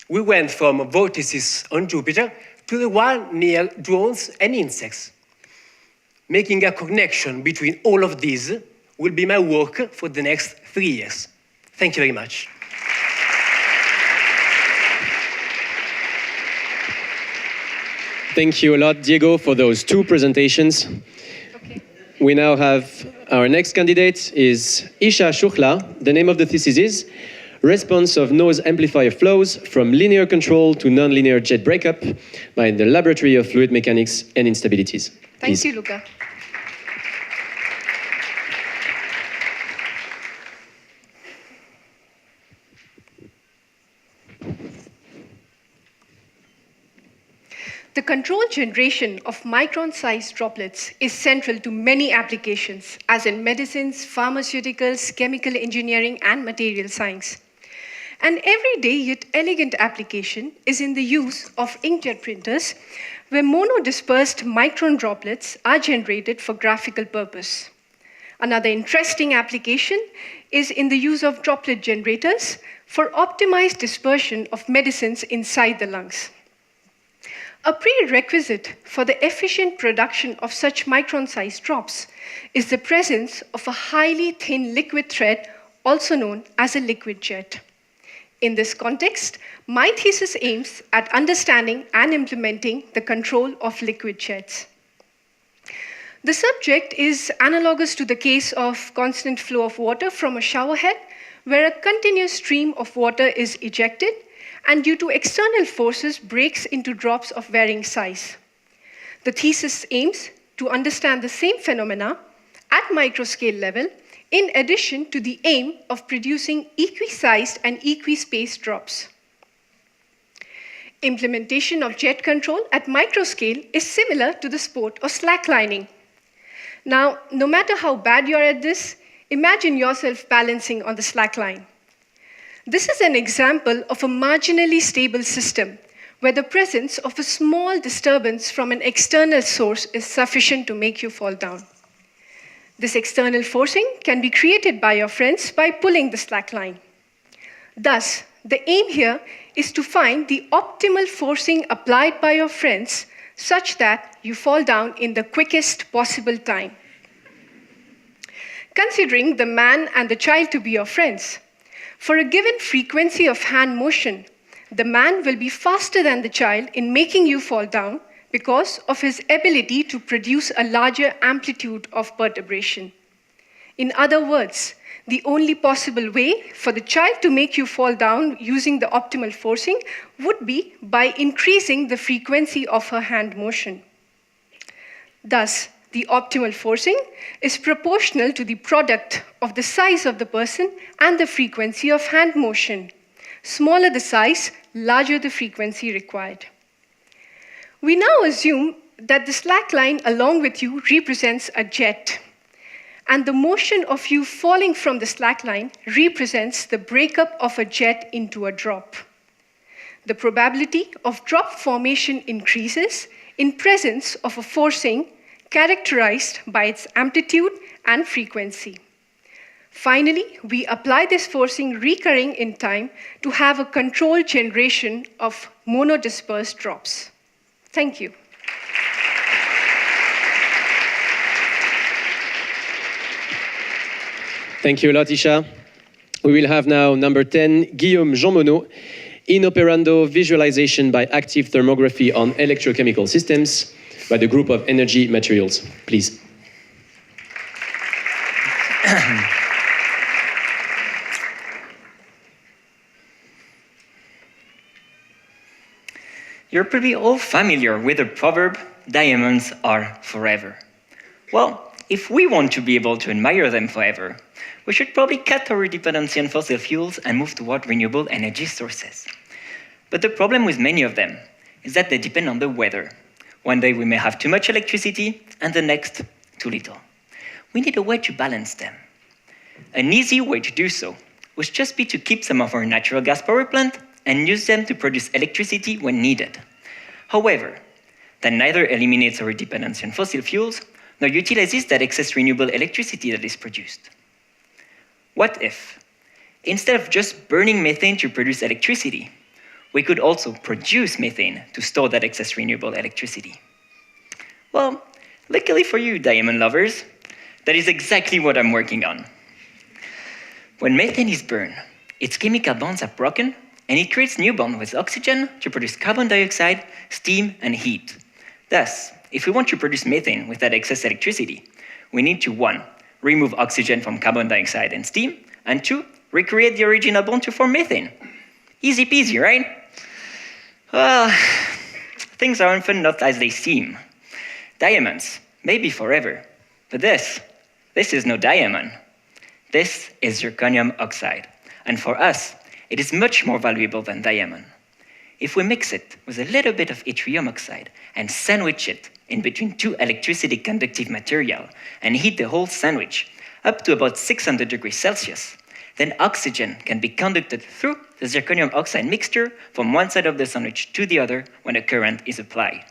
we went from vortices on Jupiter to the one near drones and insects. Making a connection between all of these will be my work for the next 3 years. Thank you very much. Thank you a lot, Diego, for those two presentations. Okay. We now have our next candidate is Ashiya Shukla. The name of the thesis is Response of Nose Amplifier Flows from Linear Control to Nonlinear Jet Breakup by the Laboratory of Fluid Mechanics and Instabilities. Thank you, Luca. The controlled generation of micron-sized droplets is central to many applications, as in medicines, pharmaceuticals, chemical engineering, and material science. An everyday yet elegant application is in the use of inkjet printers, where monodispersed micron droplets are generated for graphical purpose. Another interesting application is in the use of droplet generators for optimized dispersion of medicines inside the lungs. A prerequisite for the efficient production of such micron-sized drops is the presence of a highly thin liquid thread, also known as a liquid jet. In this context, my thesis aims at understanding and implementing the control of liquid jets. The subject is analogous to the case of constant flow of water from a shower head, where a continuous stream of water is ejected and due to external forces breaks into drops of varying size. The thesis aims to understand the same phenomena at microscale level, in addition to the aim of producing equi-sized and equi-spaced drops. Implementation of jet control at microscale is similar to the sport of slacklining. Now, no matter how bad you're at this, imagine yourself balancing on the slackline. This is an example of a marginally stable system where the presence of a small disturbance from an external source is sufficient to make you fall down. This external forcing can be created by your friends by pulling the slack line. Thus, the aim here is to find the optimal forcing applied by your friends such that you fall down in the quickest possible time. considering the man and the child to be your friends. For a given frequency of hand motion, the man will be faster than the child in making you fall down because of his ability to produce a larger amplitude of perturbation. In other words, the only possible way for the child to make you fall down using the optimal forcing would be by increasing the frequency of her hand motion. Thus, the optimal forcing is proportional to the product of the size of the person and the frequency of hand motion. Smaller the size, larger the frequency required. We now assume that the slack line along with you represents a jet, and the motion of you falling from the slack line represents the breakup of a jet into a drop. The probability of drop formation increases in presence of a forcing characterized by its amplitude and frequency. Finally, we apply this forcing recurring in time to have a controlled generation of monodispersed drops. Thank you. Thank you a lot, Isha. We will have now number 10, Guillaume Romano, inoperando visualization by active thermography on electrochemical systems by the group of energy materials. Please. You're probably all familiar with the proverb, diamonds are forever. Well, if we want to be able to admire them forever, we should probably cut our dependency on fossil fuels and move toward renewable energy sources. But the problem with many of them is that they depend on the weather. One day we may have too much electricity, and the next, too little. We need a way to balance them. An easy way to do so would just be to keep some of our natural gas power plants and use them to produce electricity when needed. However, that neither eliminates our dependency on fossil fuels, nor utilizes that excess renewable electricity that is produced. What if, instead of just burning methane to produce electricity, we could also produce methane to store that excess renewable electricity? Well, luckily for you, diamond lovers, that is exactly what I'm working on. When methane is burned, its chemical bonds are broken, and it creates new bonds with oxygen to produce carbon dioxide, steam, and heat. Thus, if we want to produce methane with that excess electricity, we need to 1, remove oxygen from carbon dioxide and steam, and 2, recreate the original bond to form methane. Easy peasy, right? Well, things are often not as they seem. Diamonds may be forever, but this is no diamond. This is zirconium oxide, and for us, it is much more valuable than diamond. If we mix it with a little bit of yttrium oxide and sandwich it in between 2 electricity conductive material and heat the whole sandwich up to about 600 degrees Celsius, then oxygen can be conducted through the zirconium oxide mixture from one side of the sandwich to the other when a current is applied.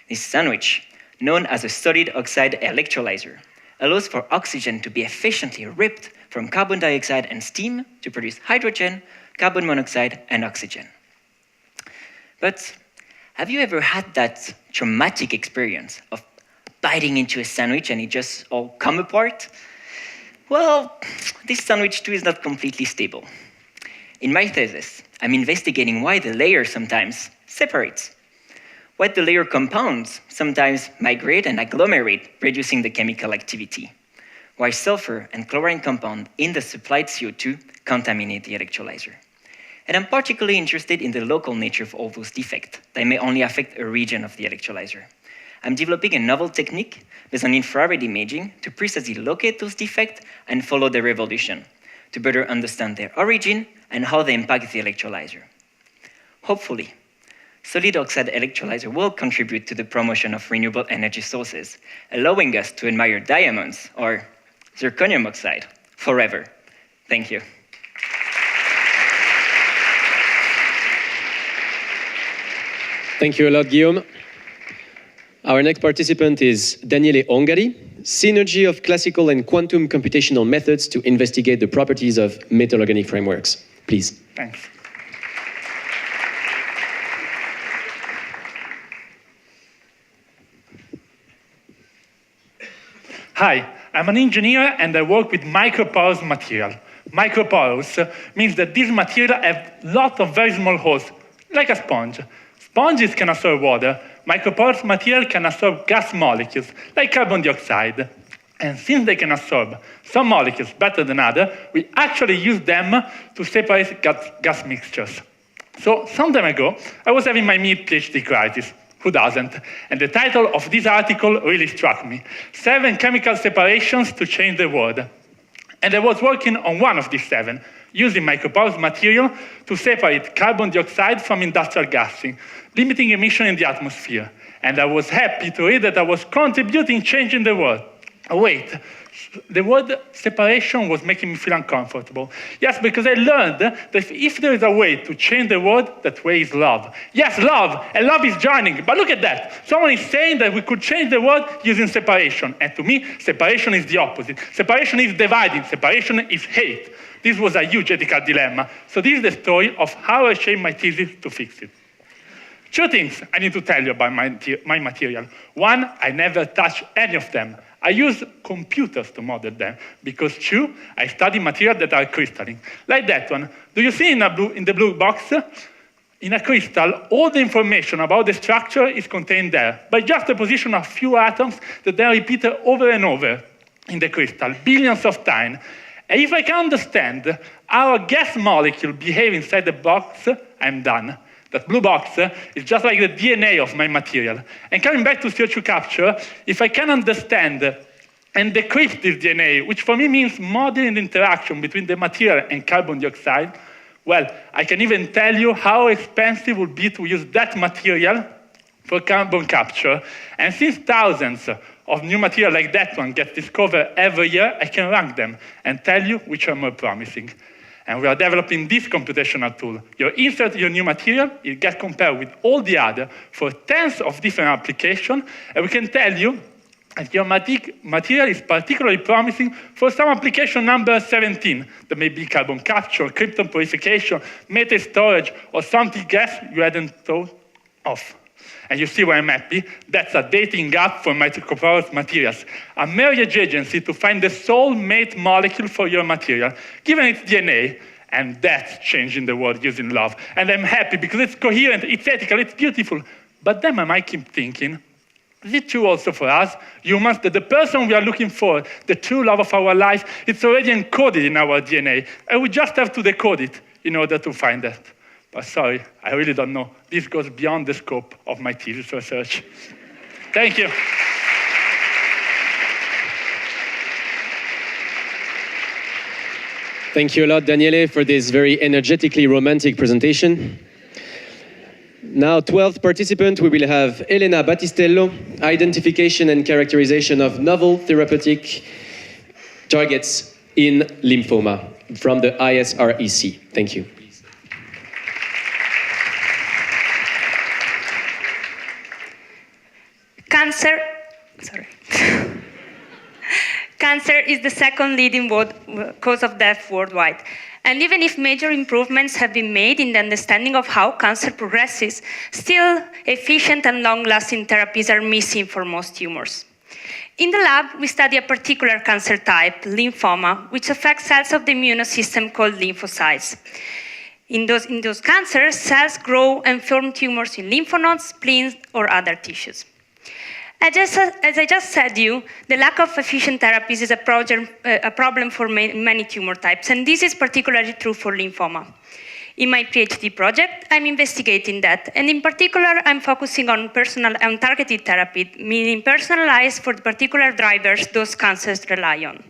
This sandwich, known as a solid oxide electrolyzer, allows for oxygen to be efficiently ripped from carbon dioxide and steam to produce hydrogen, carbon monoxide, and oxygen. But have you ever had that traumatic experience of biting into a sandwich and it just all come apart? Well, this sandwich too is not completely stable. In my thesis, I'm investigating why the layer sometimes separates, why the layer compounds sometimes migrate and agglomerate, reducing the chemical activity, why sulfur and chlorine compound in the supplied CO2 contaminate the electrolyzer. And I'm particularly interested in the local nature of all those defects that may only affect a region of the electrolyzer. I'm developing a novel technique based on infrared imaging to precisely locate those defects and follow their evolution to better understand their origin and how they impact the electrolyzer. Hopefully, solid oxide electrolyzer will contribute to the promotion of renewable energy sources, allowing us to admire diamonds or zirconium oxide forever. Thank you. Thank you a lot, Guillaume. Our next participant is Daniele Ongari, synergy of classical and quantum computational methods to investigate the properties of metal-organic frameworks. Please. Thanks. Hi, I'm an engineer and I work with microporous material. Microporous means that these materials have lots of very small holes, like a sponge. Sponges can absorb water. Microporous material can absorb gas molecules, like carbon dioxide. And since they can absorb some molecules better than others, we actually use them to separate gas mixtures. So some time ago, I was having my mid-PhD crisis. Who doesn't? And the title of this article really struck me. 7 chemical separations to change the world. And I was working on one of these 7, using microporous material to separate carbon dioxide from industrial gassing, limiting emission in the atmosphere. And I was happy to read that I was contributing changing the world. Oh, wait, the word separation was making me feel uncomfortable. Yes, because I learned that if there is a way to change the world, that way is love. Yes, love, and love is joining. But look at that. Someone is saying that we could change the world using separation. And to me, separation is the opposite. Separation is dividing. Separation is hate. This was a huge ethical dilemma. So this is the story of how I shaped my thesis to fix it. 2 things I need to tell you about my material. One, I never touched any of them. I use computers to model them, because 2, I study materials that are crystalline. Like that one. Do you see in the blue box? In a crystal, all the information about the structure is contained there, by just the position of few atoms that they are repeated over and over in the crystal, billions of times. And if I can understand how a gas molecule behaves inside the box, I'm done. That blue box is just like the DNA of my material. And coming back to CO2 capture, if I can understand and decrypt this DNA, which for me means modeling the interaction between the material and carbon dioxide, well, I can even tell you how expensive it would be to use that material for carbon capture. And since thousands of new material like that one get discovered every year, I can rank them and tell you which are more promising. And we are developing this computational tool. You insert your new material, it gets compared with all the other for tens of different applications, and we can tell you that your material is particularly promising for some application number 17, that may be carbon capture, krypton purification, metal storage, or something else you hadn't thought of. And you see why I'm happy? That's a dating app for microporous materials, a marriage agency to find the soulmate molecule for your material, given its DNA, and that's changing the world using love. And I'm happy because it's coherent, it's ethical, it's beautiful. But then I might keep thinking, is it true also for us, humans, that the person we are looking for, the true love of our life, it's already encoded in our DNA, and we just have to decode it in order to find that? But sorry, I really don't know. This goes beyond the scope of my thesis research. Thank you. Thank you a lot, Daniele, for this very energetically romantic presentation. Now, 12th participant, we will have Elena Battistello, identification and characterization of novel therapeutic targets in lymphoma from the ISREC. Thank you. Cancer is the second leading cause of death worldwide. And even if major improvements have been made in the understanding of how cancer progresses, still efficient and long-lasting therapies are missing for most tumors. In the lab, we study a particular cancer type, lymphoma, which affects cells of the immune system called lymphocytes. In those cancers, cells grow and form tumors in lymph nodes, spleens, or other tissues. As I just said to you, the lack of efficient therapies is a problem for many tumor types, and this is particularly true for lymphoma. In my PhD project, I'm investigating that, and in particular, I'm focusing on targeted therapy, meaning personalized for the particular drivers those cancers rely on.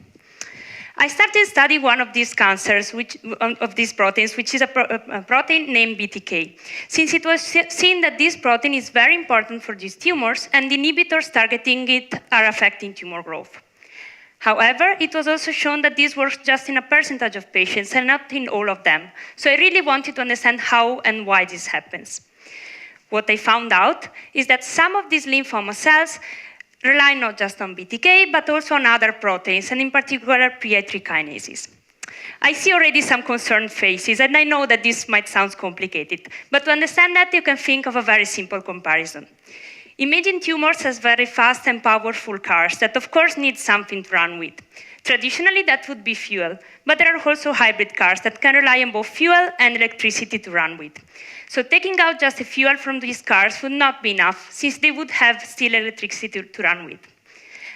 I started studying one of these cancers, of these proteins, which is a protein named BTK, since it was seen that this protein is very important for these tumors, and inhibitors targeting it are affecting tumor growth. However, it was also shown that this works just in a percentage of patients and not in all of them. So I really wanted to understand how and why this happens. What I found out is that some of these lymphoma cells rely not just on BTK, but also on other proteins, and in particular, PI3 kinases. I see already some concerned faces, and I know that this might sound complicated, but to understand that, you can think of a very simple comparison. Imagine tumors as very fast and powerful cars that, of course, need something to run with. Traditionally, that would be fuel, but there are also hybrid cars that can rely on both fuel and electricity to run with. So taking out just the fuel from these cars would not be enough, since they would have still electricity to run with.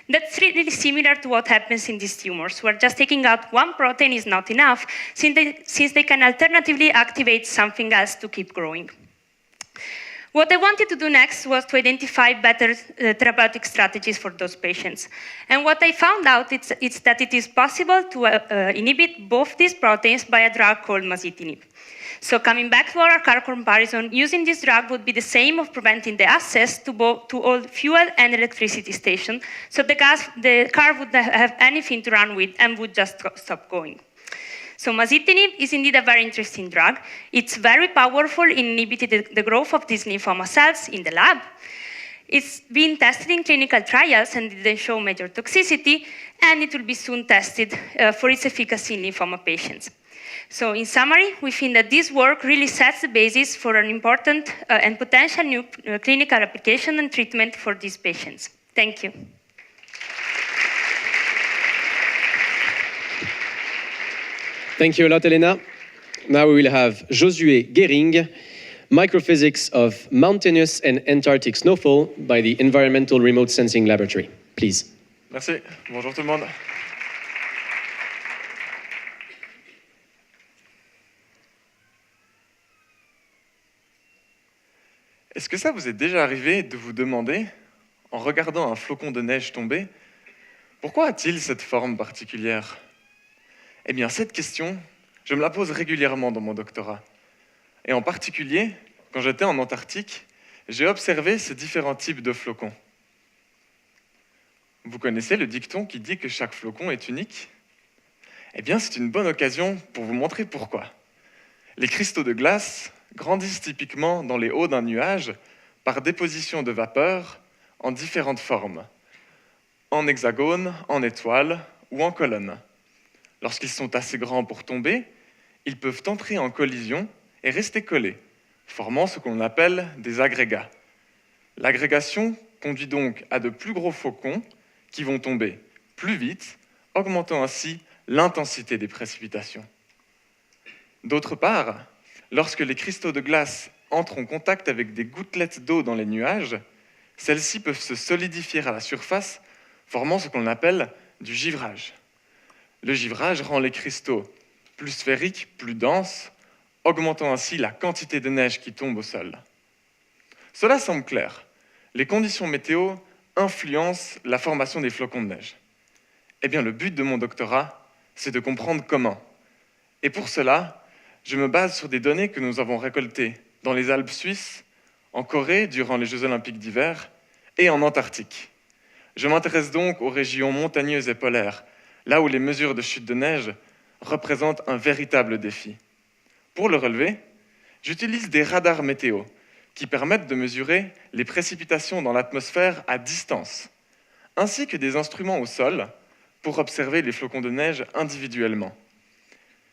That's really similar to what happens in these tumors, where just taking out one protein is not enough, since they can alternatively activate something else to keep growing. What I wanted to do next was to identify better therapeutic strategies for those patients. And what I found out is that it is possible to inhibit both these proteins by a drug called masitinib. So coming back to our car comparison, using this drug would be the same of preventing the access to all fuel and electricity stations, so the car would have anything to run with and would just stop going. So masitinib is indeed a very interesting drug. It's very powerful in inhibiting the growth of these lymphoma cells in the lab. It's been tested in clinical trials and didn't show major toxicity, and it will be soon tested for its efficacy in lymphoma patients. So in summary, we think that this work really sets the basis for an important and potential new clinical application and treatment for these patients. Thank you. Thank you a lot, Elena. Now we will have Josué Guéring, Microphysics of Mountainous and Antarctic Snowfall by the Environmental Remote Sensing Laboratory. Please. Merci. Bonjour tout le monde. Est-ce que ça vous est déjà arrivé de vous demander, en regardant un flocon de neige tomber, pourquoi a-t-il cette forme particulière ? Eh bien, cette question, je me la pose régulièrement dans mon doctorat. Et en particulier, quand j'étais en Antarctique, j'ai observé ces différents types de flocons. Vous connaissez le dicton qui dit que chaque flocon est unique ? Eh bien, c'est une bonne occasion pour vous montrer pourquoi. Les cristaux de glace grandissent typiquement dans les hauts d'un nuage par déposition de vapeur en différentes formes, en hexagone, en étoile ou en colonne. Lorsqu'ils sont assez grands pour tomber, ils peuvent entrer en collision et rester collés, formant ce qu'on appelle des agrégats. L'agrégation conduit donc à de plus gros flocons qui vont tomber plus vite, augmentant ainsi l'intensité des précipitations. D'autre part, lorsque les cristaux de glace entrent en contact avec des gouttelettes d'eau dans les nuages, celles-ci peuvent se solidifier à la surface, formant ce qu'on appelle du givrage. Le givrage rend les cristaux plus sphériques, plus denses, augmentant ainsi la quantité de neige qui tombe au sol. Cela semble clair. Les conditions météo influencent la formation des flocons de neige. Eh bien, le but de mon doctorat, c'est de comprendre comment. Et pour cela, je me base sur des données que nous avons récoltées dans les Alpes suisses, en Corée durant les Jeux olympiques d'hiver et en Antarctique. Je m'intéresse donc aux régions montagneuses et polaires, là où les mesures de chute de neige représentent un véritable défi. Pour le relever, j'utilise des radars météo qui permettent de mesurer les précipitations dans l'atmosphère à distance, ainsi que des instruments au sol pour observer les flocons de neige individuellement.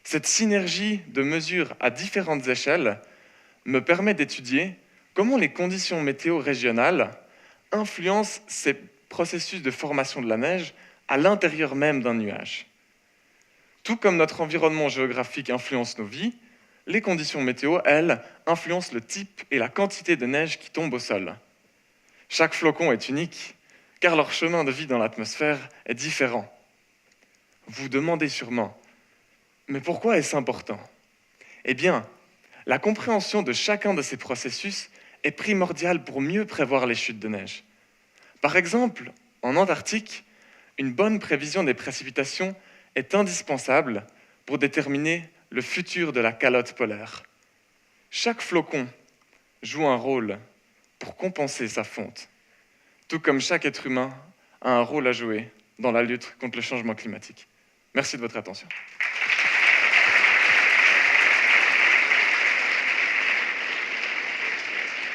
Cette synergie de mesures à différentes échelles me permet d'étudier comment les conditions météo régionales influencent ces processus de formation de la neige à l'intérieur même d'un nuage. Tout comme notre environnement géographique influence nos vies, les conditions météo, elles, influencent le type et la quantité de neige qui tombe au sol. Chaque flocon est unique, car leur chemin de vie dans l'atmosphère est différent. Vous demandez sûrement, mais pourquoi est-ce important ? Eh bien, la compréhension de chacun de ces processus est primordiale pour mieux prévoir les chutes de neige. Par exemple, en Antarctique, une bonne prévision des précipitations est indispensable pour déterminer le futur de la calotte polaire. Chaque flocon joue un rôle pour compenser sa fonte, tout comme chaque être humain a un rôle à jouer dans la lutte contre le changement climatique. Merci de votre attention.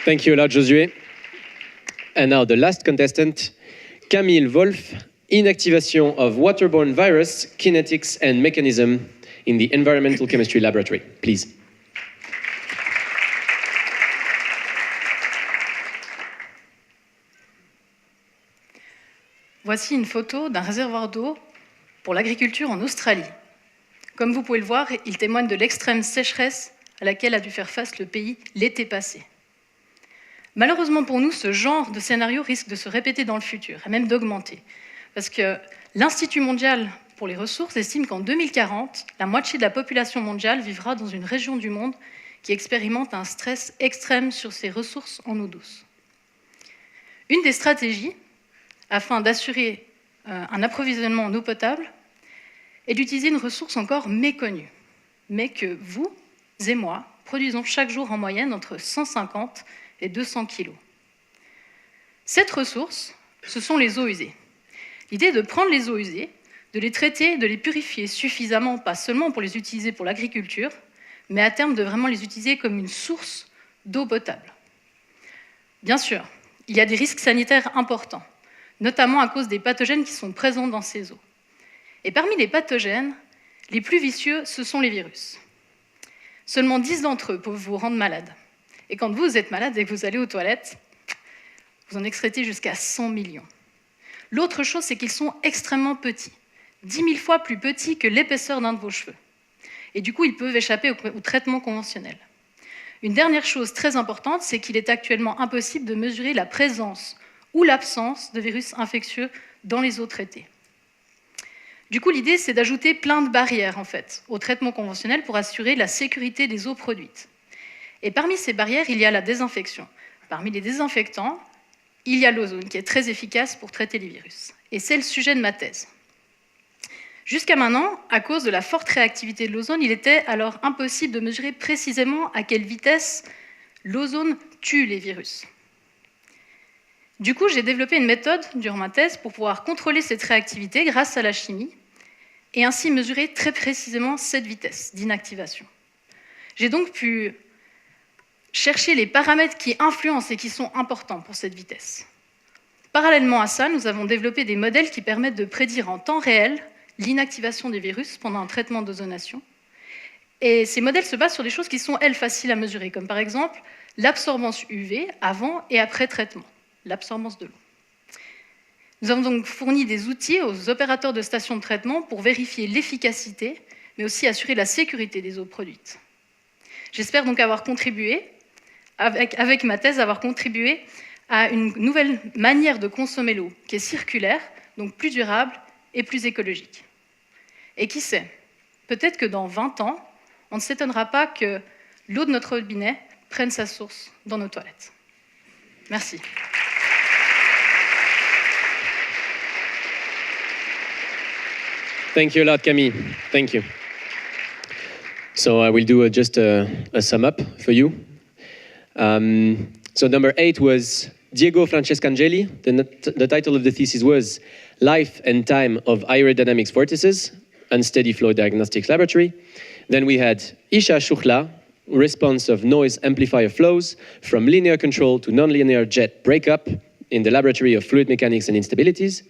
Thank you a lot, Josué. And now the last contestant, Camille Wolf, Inactivation of Waterborne Virus, Kinetics and Mechanism in the Environmental Chemistry Laboratory. Please. voici une photo d'un réservoir d'eau pour l'agriculture en Australie. Comme vous pouvez le voir, il témoigne de l'extrême sécheresse à laquelle a dû faire face le pays l'été passé. Malheureusement pour nous, ce genre de scénario risque de se répéter dans le futur, et même d'augmenter. Parce que l'Institut mondial pour les ressources estime qu'en 2040, la moitié de la population mondiale vivra dans une région du monde qui expérimente un stress extrême sur ses ressources en eau douce. Une des stratégies, afin d'assurer un approvisionnement en eau potable, est d'utiliser une ressource encore méconnue, mais que vous et moi produisons chaque jour en moyenne entre 150 et 200 kg. Cette ressource, ce sont les eaux usées. L'idée est de prendre les eaux usées, de les traiter, de les purifier suffisamment, pas seulement pour les utiliser pour l'agriculture, mais à terme de vraiment les utiliser comme une source d'eau potable. Bien sûr, il y a des risques sanitaires importants, notamment à cause des pathogènes qui sont présents dans ces eaux. Et parmi les pathogènes, les plus vicieux, ce sont les virus. Seulement 10 d'entre eux peuvent vous rendre malade. Et quand vous êtes malade et que vous allez aux toilettes, vous en excrétez jusqu'à 100 millions. L'autre chose, c'est qu'ils sont extrêmement petits, 10 000 fois plus petits que l'épaisseur d'un de vos cheveux. Et du coup, ils peuvent échapper au traitement conventionnel. Une dernière chose très importante, c'est qu'il est actuellement impossible de mesurer la présence ou l'absence de virus infectieux dans les eaux traitées. Du coup, l'idée, c'est d'ajouter plein de barrières, en fait, au traitement conventionnel pour assurer la sécurité des eaux produites. Et parmi ces barrières, il y a la désinfection. Parmi les désinfectants, il y a l'ozone, qui est très efficace pour traiter les virus. Et c'est le sujet de ma thèse. Jusqu'à maintenant, à cause de la forte réactivité de l'ozone, il était alors impossible de mesurer précisément à quelle vitesse l'ozone tue les virus. Du coup, j'ai développé une méthode durant ma thèse pour pouvoir contrôler cette réactivité grâce à la chimie et ainsi mesurer très précisément cette vitesse d'inactivation. J'ai donc pu chercher les paramètres qui influencent et qui sont importants pour cette vitesse. Parallèlement à ça, nous avons développé des modèles qui permettent de prédire en temps réel l'inactivation des virus pendant un traitement d'ozonation. Et ces modèles se basent sur des choses qui sont, elles, faciles à mesurer, comme par exemple l'absorbance UV avant et après traitement, l'absorbance de l'eau. Nous avons donc fourni des outils aux opérateurs de stations de traitement pour vérifier l'efficacité, mais aussi assurer la sécurité des eaux produites. J'espère donc avoir contribué, avec ma thèse, avoir contribué à une nouvelle manière de consommer l'eau, qui est circulaire, donc plus durable et plus écologique. Et qui sait, peut-être que dans 20 ans, on ne s'étonnera pas que l'eau de notre robinet prenne sa source dans nos toilettes. Merci. Thank you a lot, Camille. Thank you. So I will do just a sum up for you. So number 8 was Diego Francesca Angeli. The title of the thesis was Life and Time of Aerodynamics Vortices, Unsteady Flow Diagnostics Laboratory. Then we had Ashiya Shukla, Response of Noise Amplifier Flows from Linear Control to Nonlinear Jet Breakup in the Laboratory of Fluid Mechanics and Instabilities.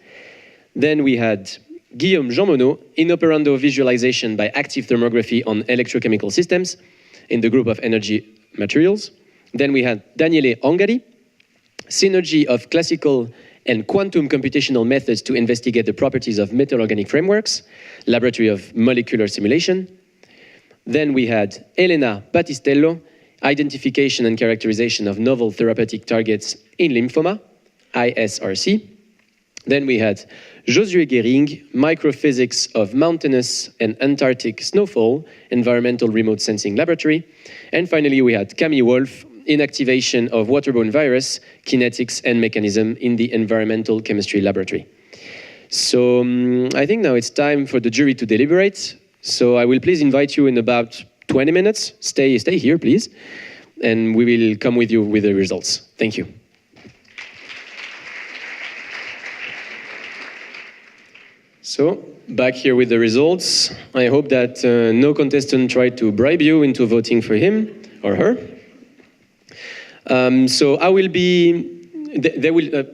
Then we had Guillaume Romano, Inoperando Visualization by Active Thermography on Electrochemical Systems in the group of Energy Materials. Then we had Dinesh A, Synergy of Classical and Quantum Computational Methods to Investigate the Properties of Metal Organic Frameworks, Laboratory of Molecular Simulation. Then we had Elena A, Identification and Characterization of Novel Therapeutic Targets in Lymphoma, ISRC. Then we had Josué Gehring, Microphysics of Mountainous and Antarctic Snowfall, Environmental Remote Sensing Laboratory. And finally, we had Camille Wolf, Inactivation of Waterborne Virus, Kinetics and Mechanism in the Environmental Chemistry Laboratory. So I think now it's time for the jury to deliberate. So I will please invite you in about 20 minutes. Stay here, please. And we will come with you with the results. Thank you. So, back here with the results. I hope that no contestant tried to bribe you into voting for him or her. So I will be,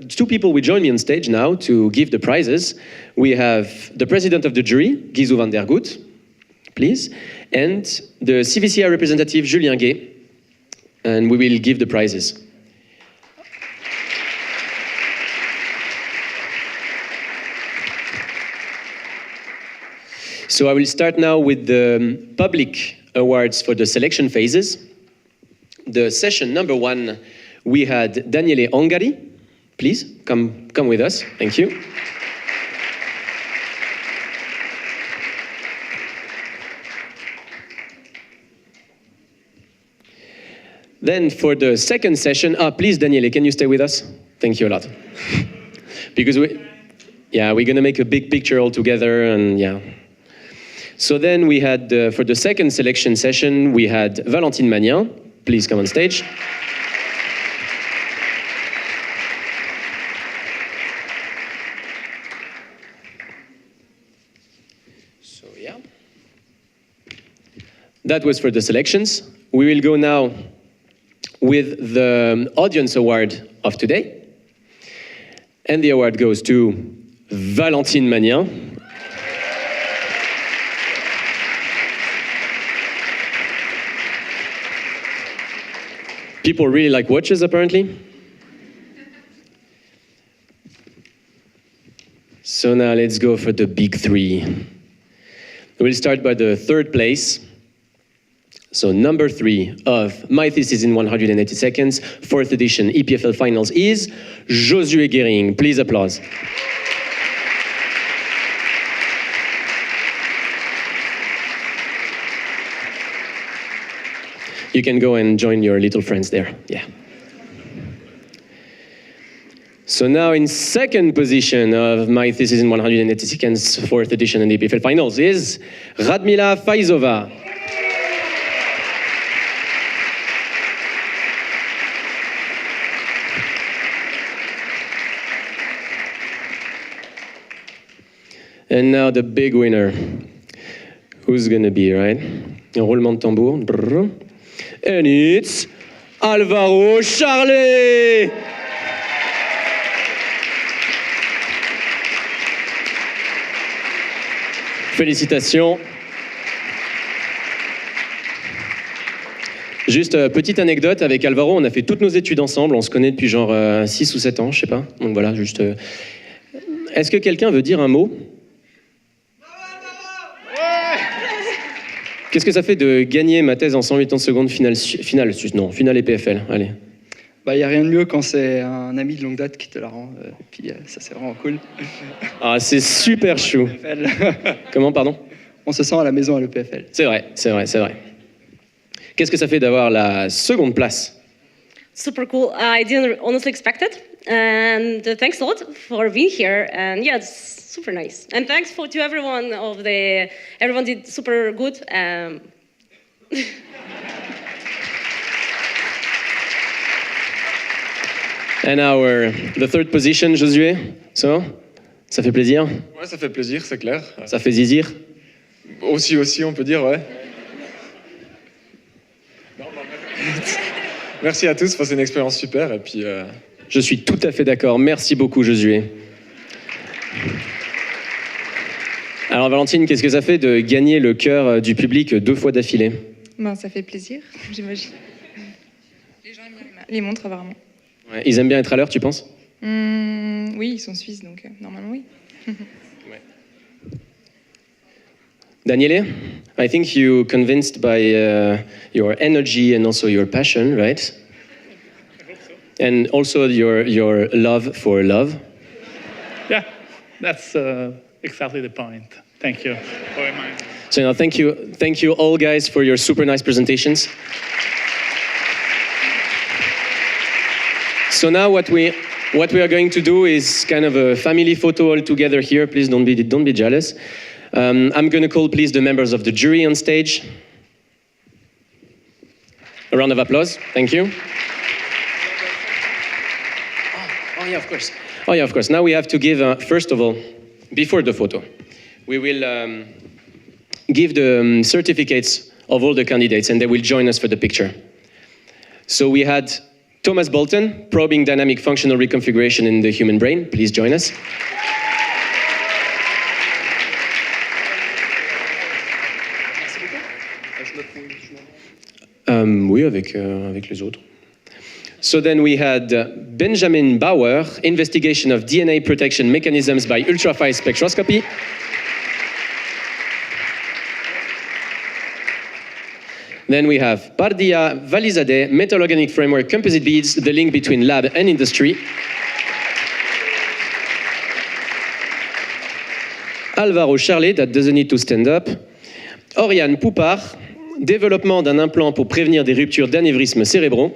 two people will join me on stage now to give the prizes. We have the president of the jury, Guizou van der Goot, please, and the CVCI representative, Julien Gay, and we will give the prizes. So I will start now with the public awards for the selection phases. The session number 1, we had Daniele Ongari. Please, come with us. Thank you. Then for the second session, please, Daniele, can you stay with us? Thank you a lot. Because we're going to make a big picture all together, and yeah. So then we had, for the second selection session, we had Valentin Magnin. Please come on stage. So yeah. That was for the selections. We will go now with the audience award of today. And the award goes to Valentin Magnin. People really like watches, apparently. So now let's go for the big 3. We'll start by the third place. So number 3 of My Thesis in 180 Seconds, 4th edition EPFL Finals is Josué Guéring. Please applause. You can go and join your little friends there. Yeah. So now in second position of My Thesis in 180 Seconds, 4th edition and EPFL Finals is Radmila Faizova. And now the big winner. Who's gonna be, right? Un roulement de tambour. Brrr. And it's Alvaro Charlet! Félicitations. Juste petite anecdote, avec Alvaro, on a fait toutes nos études ensemble, on se connaît depuis genre 6 ou 7 ans, je sais pas. Donc voilà, juste... Est-ce que quelqu'un veut dire un mot? Qu'est-ce que ça fait de gagner ma thèse en 180 secondes finale EPFL? Allez. Bah, y a rien de mieux quand c'est un ami de longue date qui te la rend. Et puis ça, c'est vraiment cool. Ah, c'est super chou. Comment, pardon? On se sent à la maison à l'EPFL. C'est vrai, c'est vrai, c'est vrai. Qu'est-ce que ça fait d'avoir la seconde place? Super cool. I didn't honestly expect it. And thanks a lot for being here. And yeah, it's super nice. And thanks to everyone everyone did super good. And the third position, Josué. So, ça fait plaisir? Ouais, ça fait plaisir, c'est clair. Ça fait zizir? Aussi, on peut dire, ouais. Merci à tous, c'est une expérience super. Et puis, Je suis tout à fait d'accord. Merci beaucoup, Josué. Alors, Valentine, qu'est-ce que ça fait de gagner le cœur du public 2 fois d'affilée? Ça fait plaisir, j'imagine. Les gens aiment bien les montres, apparemment. Ouais, ils aiment bien être à l'heure, tu penses? Oui, ils sont suisses, donc normalement, oui. Ouais. Daniele, I think you convinced by your energy and also your passion, right? And also your love for love. Yeah, that's exactly the point. Thank you for reminding me. So now, thank you all guys for your super nice presentations. So now what we are going to do is kind of a family photo all together here. Please don't be jealous. I'm going to call, please, the members of the jury on stage. A round of applause. Thank you. Oh yeah, of course. Oh yeah, of course. Now we have to give, first of all, before the photo, we will give the certificates of all the candidates, and they will join us for the picture. So we had Thomas Bolton, probing dynamic functional reconfiguration in the human brain. Please join us. Oui, avec les autres. So then we had Benjamin Bauer, investigation of DNA protection mechanisms by ultrafine spectroscopy. Then we have Bardia Valizadeh, Metal Organic Framework, Composite Beads, the link between lab and industry. Alvaro Charlet, that doesn't need to stand up. Oriane Poupard, développement d'un implant pour prévenir des ruptures d'anévrismes cérébraux.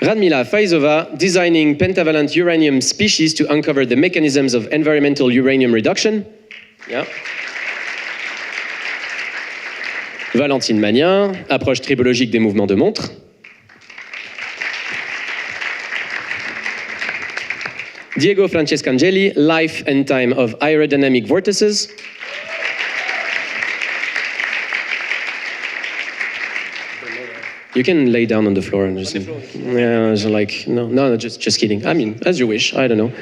Radmila Faizova, designing pentavalent uranium species to uncover the mechanisms of environmental uranium reduction. Yeah. Valentine Magnin, approche tribologique des mouvements de montre. Diego Francescangeli, life and time of aerodynamic vortices. You can lay down on the floor and just, yeah, so like, no, just kidding. I mean, as you wish, I don't know.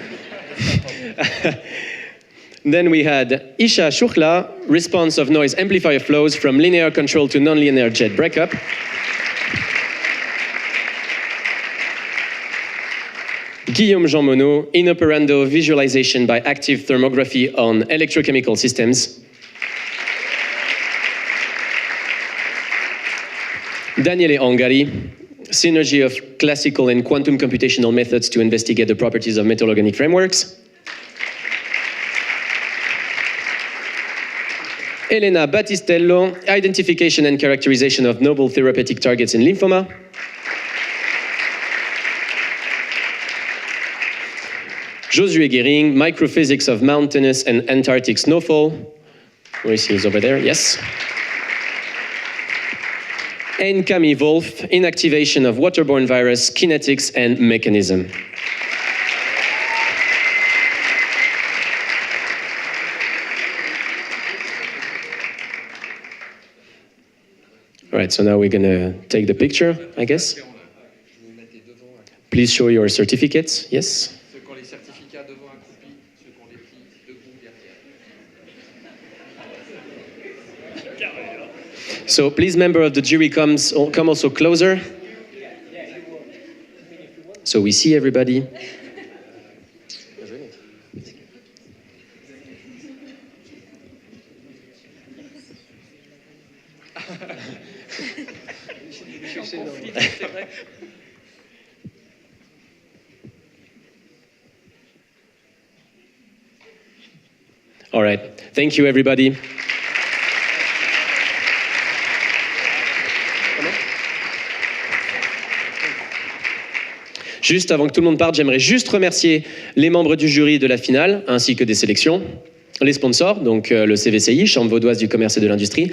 Then we had Ashiya Shukla, response of noise amplifier flows from linear control to nonlinear jet breakup. Guillaume Romano, inoperando visualization by active thermography on electrochemical systems. Daniele Ongari, synergy of classical and quantum computational methods to investigate the properties of metal organic frameworks. Elena Battistello, identification and characterization of novel therapeutic targets in lymphoma. Josué Guéring, microphysics of mountainous and Antarctic snowfall. Where is he? He's over there, yes. And Camille Wolf, inactivation of waterborne virus, kinetics and mechanism. All right, so now we're gonna take the picture, I guess. Please show your certificates, yes. So please, member of the jury, come also closer. So we see everybody. All right, thank you everybody. Juste avant que tout le monde parte, j'aimerais juste remercier les membres du jury de la finale, ainsi que des sélections, les sponsors, donc le CVCI, Chambre vaudoise du commerce et de l'industrie.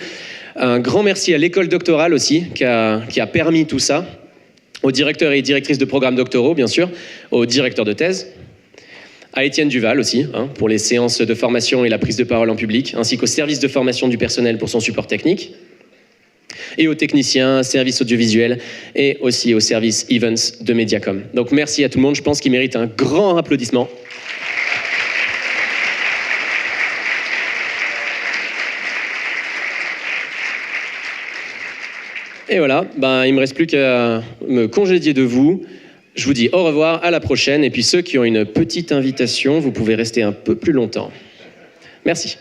Un grand merci à l'école doctorale aussi, qui a permis tout ça, aux directeurs et directrices de programmes doctoraux, bien sûr, aux directeurs de thèse, à Étienne Duval aussi, pour les séances de formation et la prise de parole en public, ainsi qu'au service de formation du personnel pour son support technique, et aux techniciens, services audiovisuels et aussi au service events de Mediacom. Donc merci à tout le monde, je pense qu'il mérite un grand applaudissement. Et voilà, il ne me reste plus qu'à me congédier de vous. Je vous dis au revoir, à la prochaine. Et puis ceux qui ont une petite invitation, vous pouvez rester un peu plus longtemps. Merci.